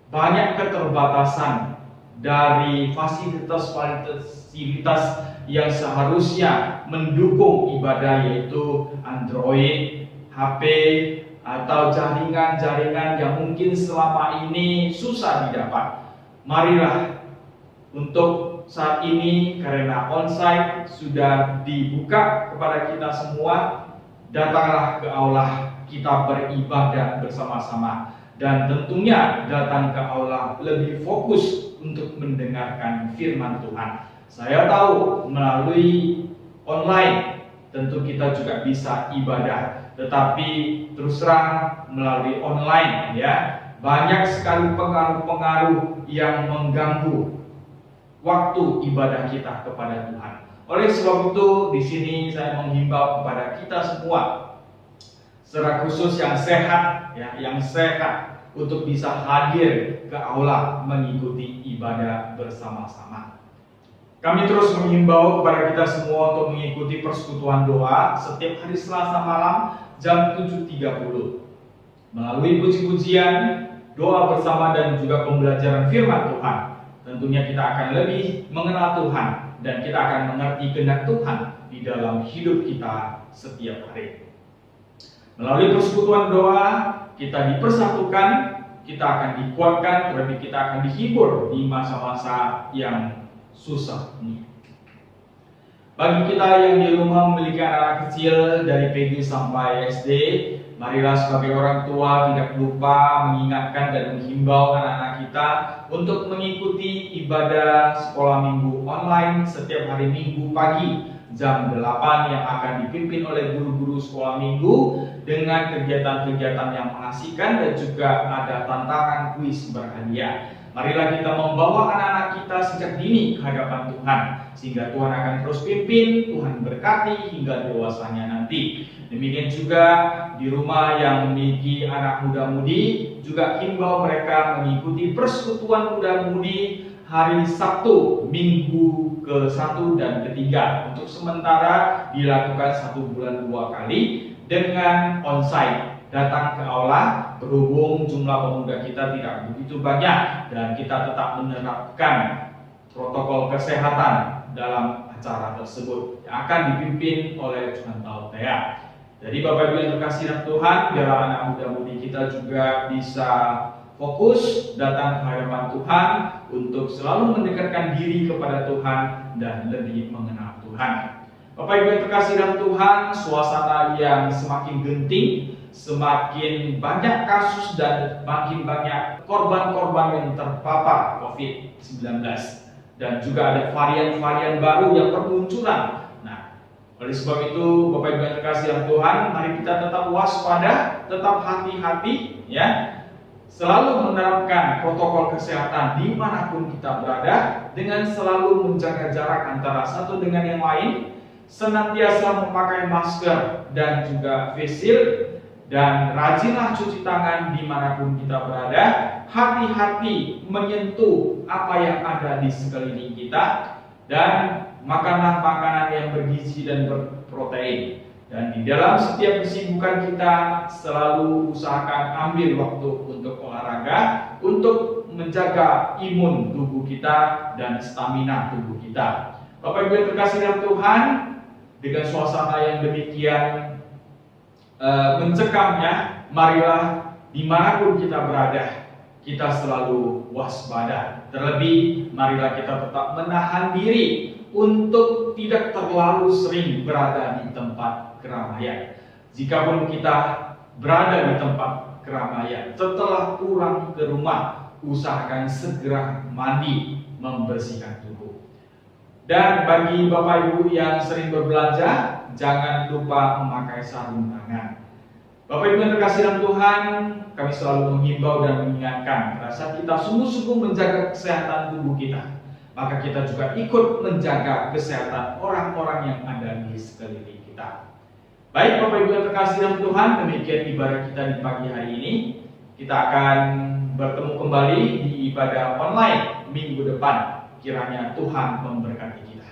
banyak keterbatasan dari fasilitas-fasilitas yang seharusnya mendukung ibadah, yaitu Android, HP, atau jaringan-jaringan yang mungkin selama ini susah didapat. Marilah untuk saat ini, karena onsite sudah dibuka kepada kita semua, datanglah ke aula, kita beribadah bersama-sama. Dan tentunya datang ke aula lebih fokus untuk mendengarkan firman Tuhan. Saya tahu melalui online tentu kita juga bisa ibadah, tetapi terus terang melalui online ya, banyak sekali pengaruh-pengaruh yang mengganggu waktu ibadah kita kepada Tuhan. Oleh sebab itu, di sini saya menghimbau kepada kita semua, secara khusus yang sehat, ya, yang sehat, untuk bisa hadir ke aula mengikuti ibadah bersama-sama. Kami terus menghimbau kepada kita semua untuk mengikuti persekutuan doa setiap hari Selasa malam jam 7.30 melalui puji-pujian, doa bersama, dan juga pembelajaran firman Tuhan. Tentunya kita akan lebih mengenal Tuhan dan kita akan mengerti kehendak Tuhan di dalam hidup kita setiap hari. Melalui persekutuan doa kita dipersatukan, kita akan dikuatkan, terlebih kita akan dihibur di masa-masa yang susah ini. Bagi kita yang di rumah memiliki anak kecil dari PG sampai SD, marilah sebagai orang tua tidak lupa mengingatkan dan menghimbau anak-anak kita untuk mengikuti ibadah sekolah minggu online setiap hari Minggu pagi jam 8 yang akan dipimpin oleh guru-guru sekolah minggu dengan kegiatan-kegiatan yang mengasihkan dan juga ada tantangan kuis berhadiah. Marilah kita membawa anak-anak kita sejak dini ke hadapan Tuhan, sehingga Tuhan akan terus pimpin, Tuhan berkati hingga dewasanya nanti. Demikian juga di rumah yang memiliki anak muda-mudi, juga himbau mereka mengikuti persekutuan muda-mudi hari Sabtu minggu ke-1 dan ke-3. Untuk sementara dilakukan 1 bulan 2 kali dengan onsite. Datang ke aula, berhubung jumlah pemuda kita tidak begitu banyak dan kita tetap menerapkan protokol kesehatan dalam acara tersebut yang akan dipimpin oleh Tuhan Tautea. Jadi Bapak Ibu yang terkasih dalam Tuhan, biarlah anak muda-mudi kita juga bisa fokus datang ke hadapan Tuhan untuk selalu mendekatkan diri kepada Tuhan dan lebih mengenal Tuhan. Bapak Ibu yang terkasih dalam Tuhan, suasana yang semakin genting, semakin banyak kasus dan makin banyak korban-korban yang terpapar COVID-19. Dan juga ada varian-varian baru yang bermunculan. Nah, oleh sebab itu Bapak Ibu yang terkasih dalam Tuhan, mari kita tetap waspada, tetap hati-hati ya. Selalu menerapkan protokol kesehatan dimanapun kita berada, dengan selalu menjaga jarak antara satu dengan yang lain, senantiasa memakai masker dan juga face shield, dan rajinlah cuci tangan dimanapun kita berada. Hati-hati menyentuh apa yang ada di sekeliling kita, dan makanlah makanan yang bergizi dan berprotein. Dan di dalam setiap kesibukan kita selalu usahakan ambil waktu untuk olahraga, untuk menjaga imun tubuh kita dan stamina tubuh kita. Bapak Ibu yang terkasih dalam Tuhan, dengan suasana yang demikian mencekamnya, marilah dimanapun kita berada, kita selalu waspada. Terlebih, marilah kita tetap menahan diri untuk tidak terlalu sering berada di tempat keramaian. Jikapun kita berada di tempat keramaian, setelah pulang ke rumah, usahakan segera mandi, membersihkan tubuh. Dan bagi Bapak Ibu yang sering berbelanja, jangan lupa memakai sarung tangan. Bapak Ibu yang terkasih dalam Tuhan, kami selalu menghimbau dan mengingatkan, rasa kita sungguh-sungguh menjaga kesehatan tubuh kita, maka kita juga ikut menjaga kesehatan orang-orang yang ada di sekeliling kita. Baik Bapak Ibu yang terkasih dalam Tuhan, demikian ibadah kita di pagi hari ini. Kita akan bertemu kembali di ibadah online minggu depan. Kiranya Tuhan memberkati kita.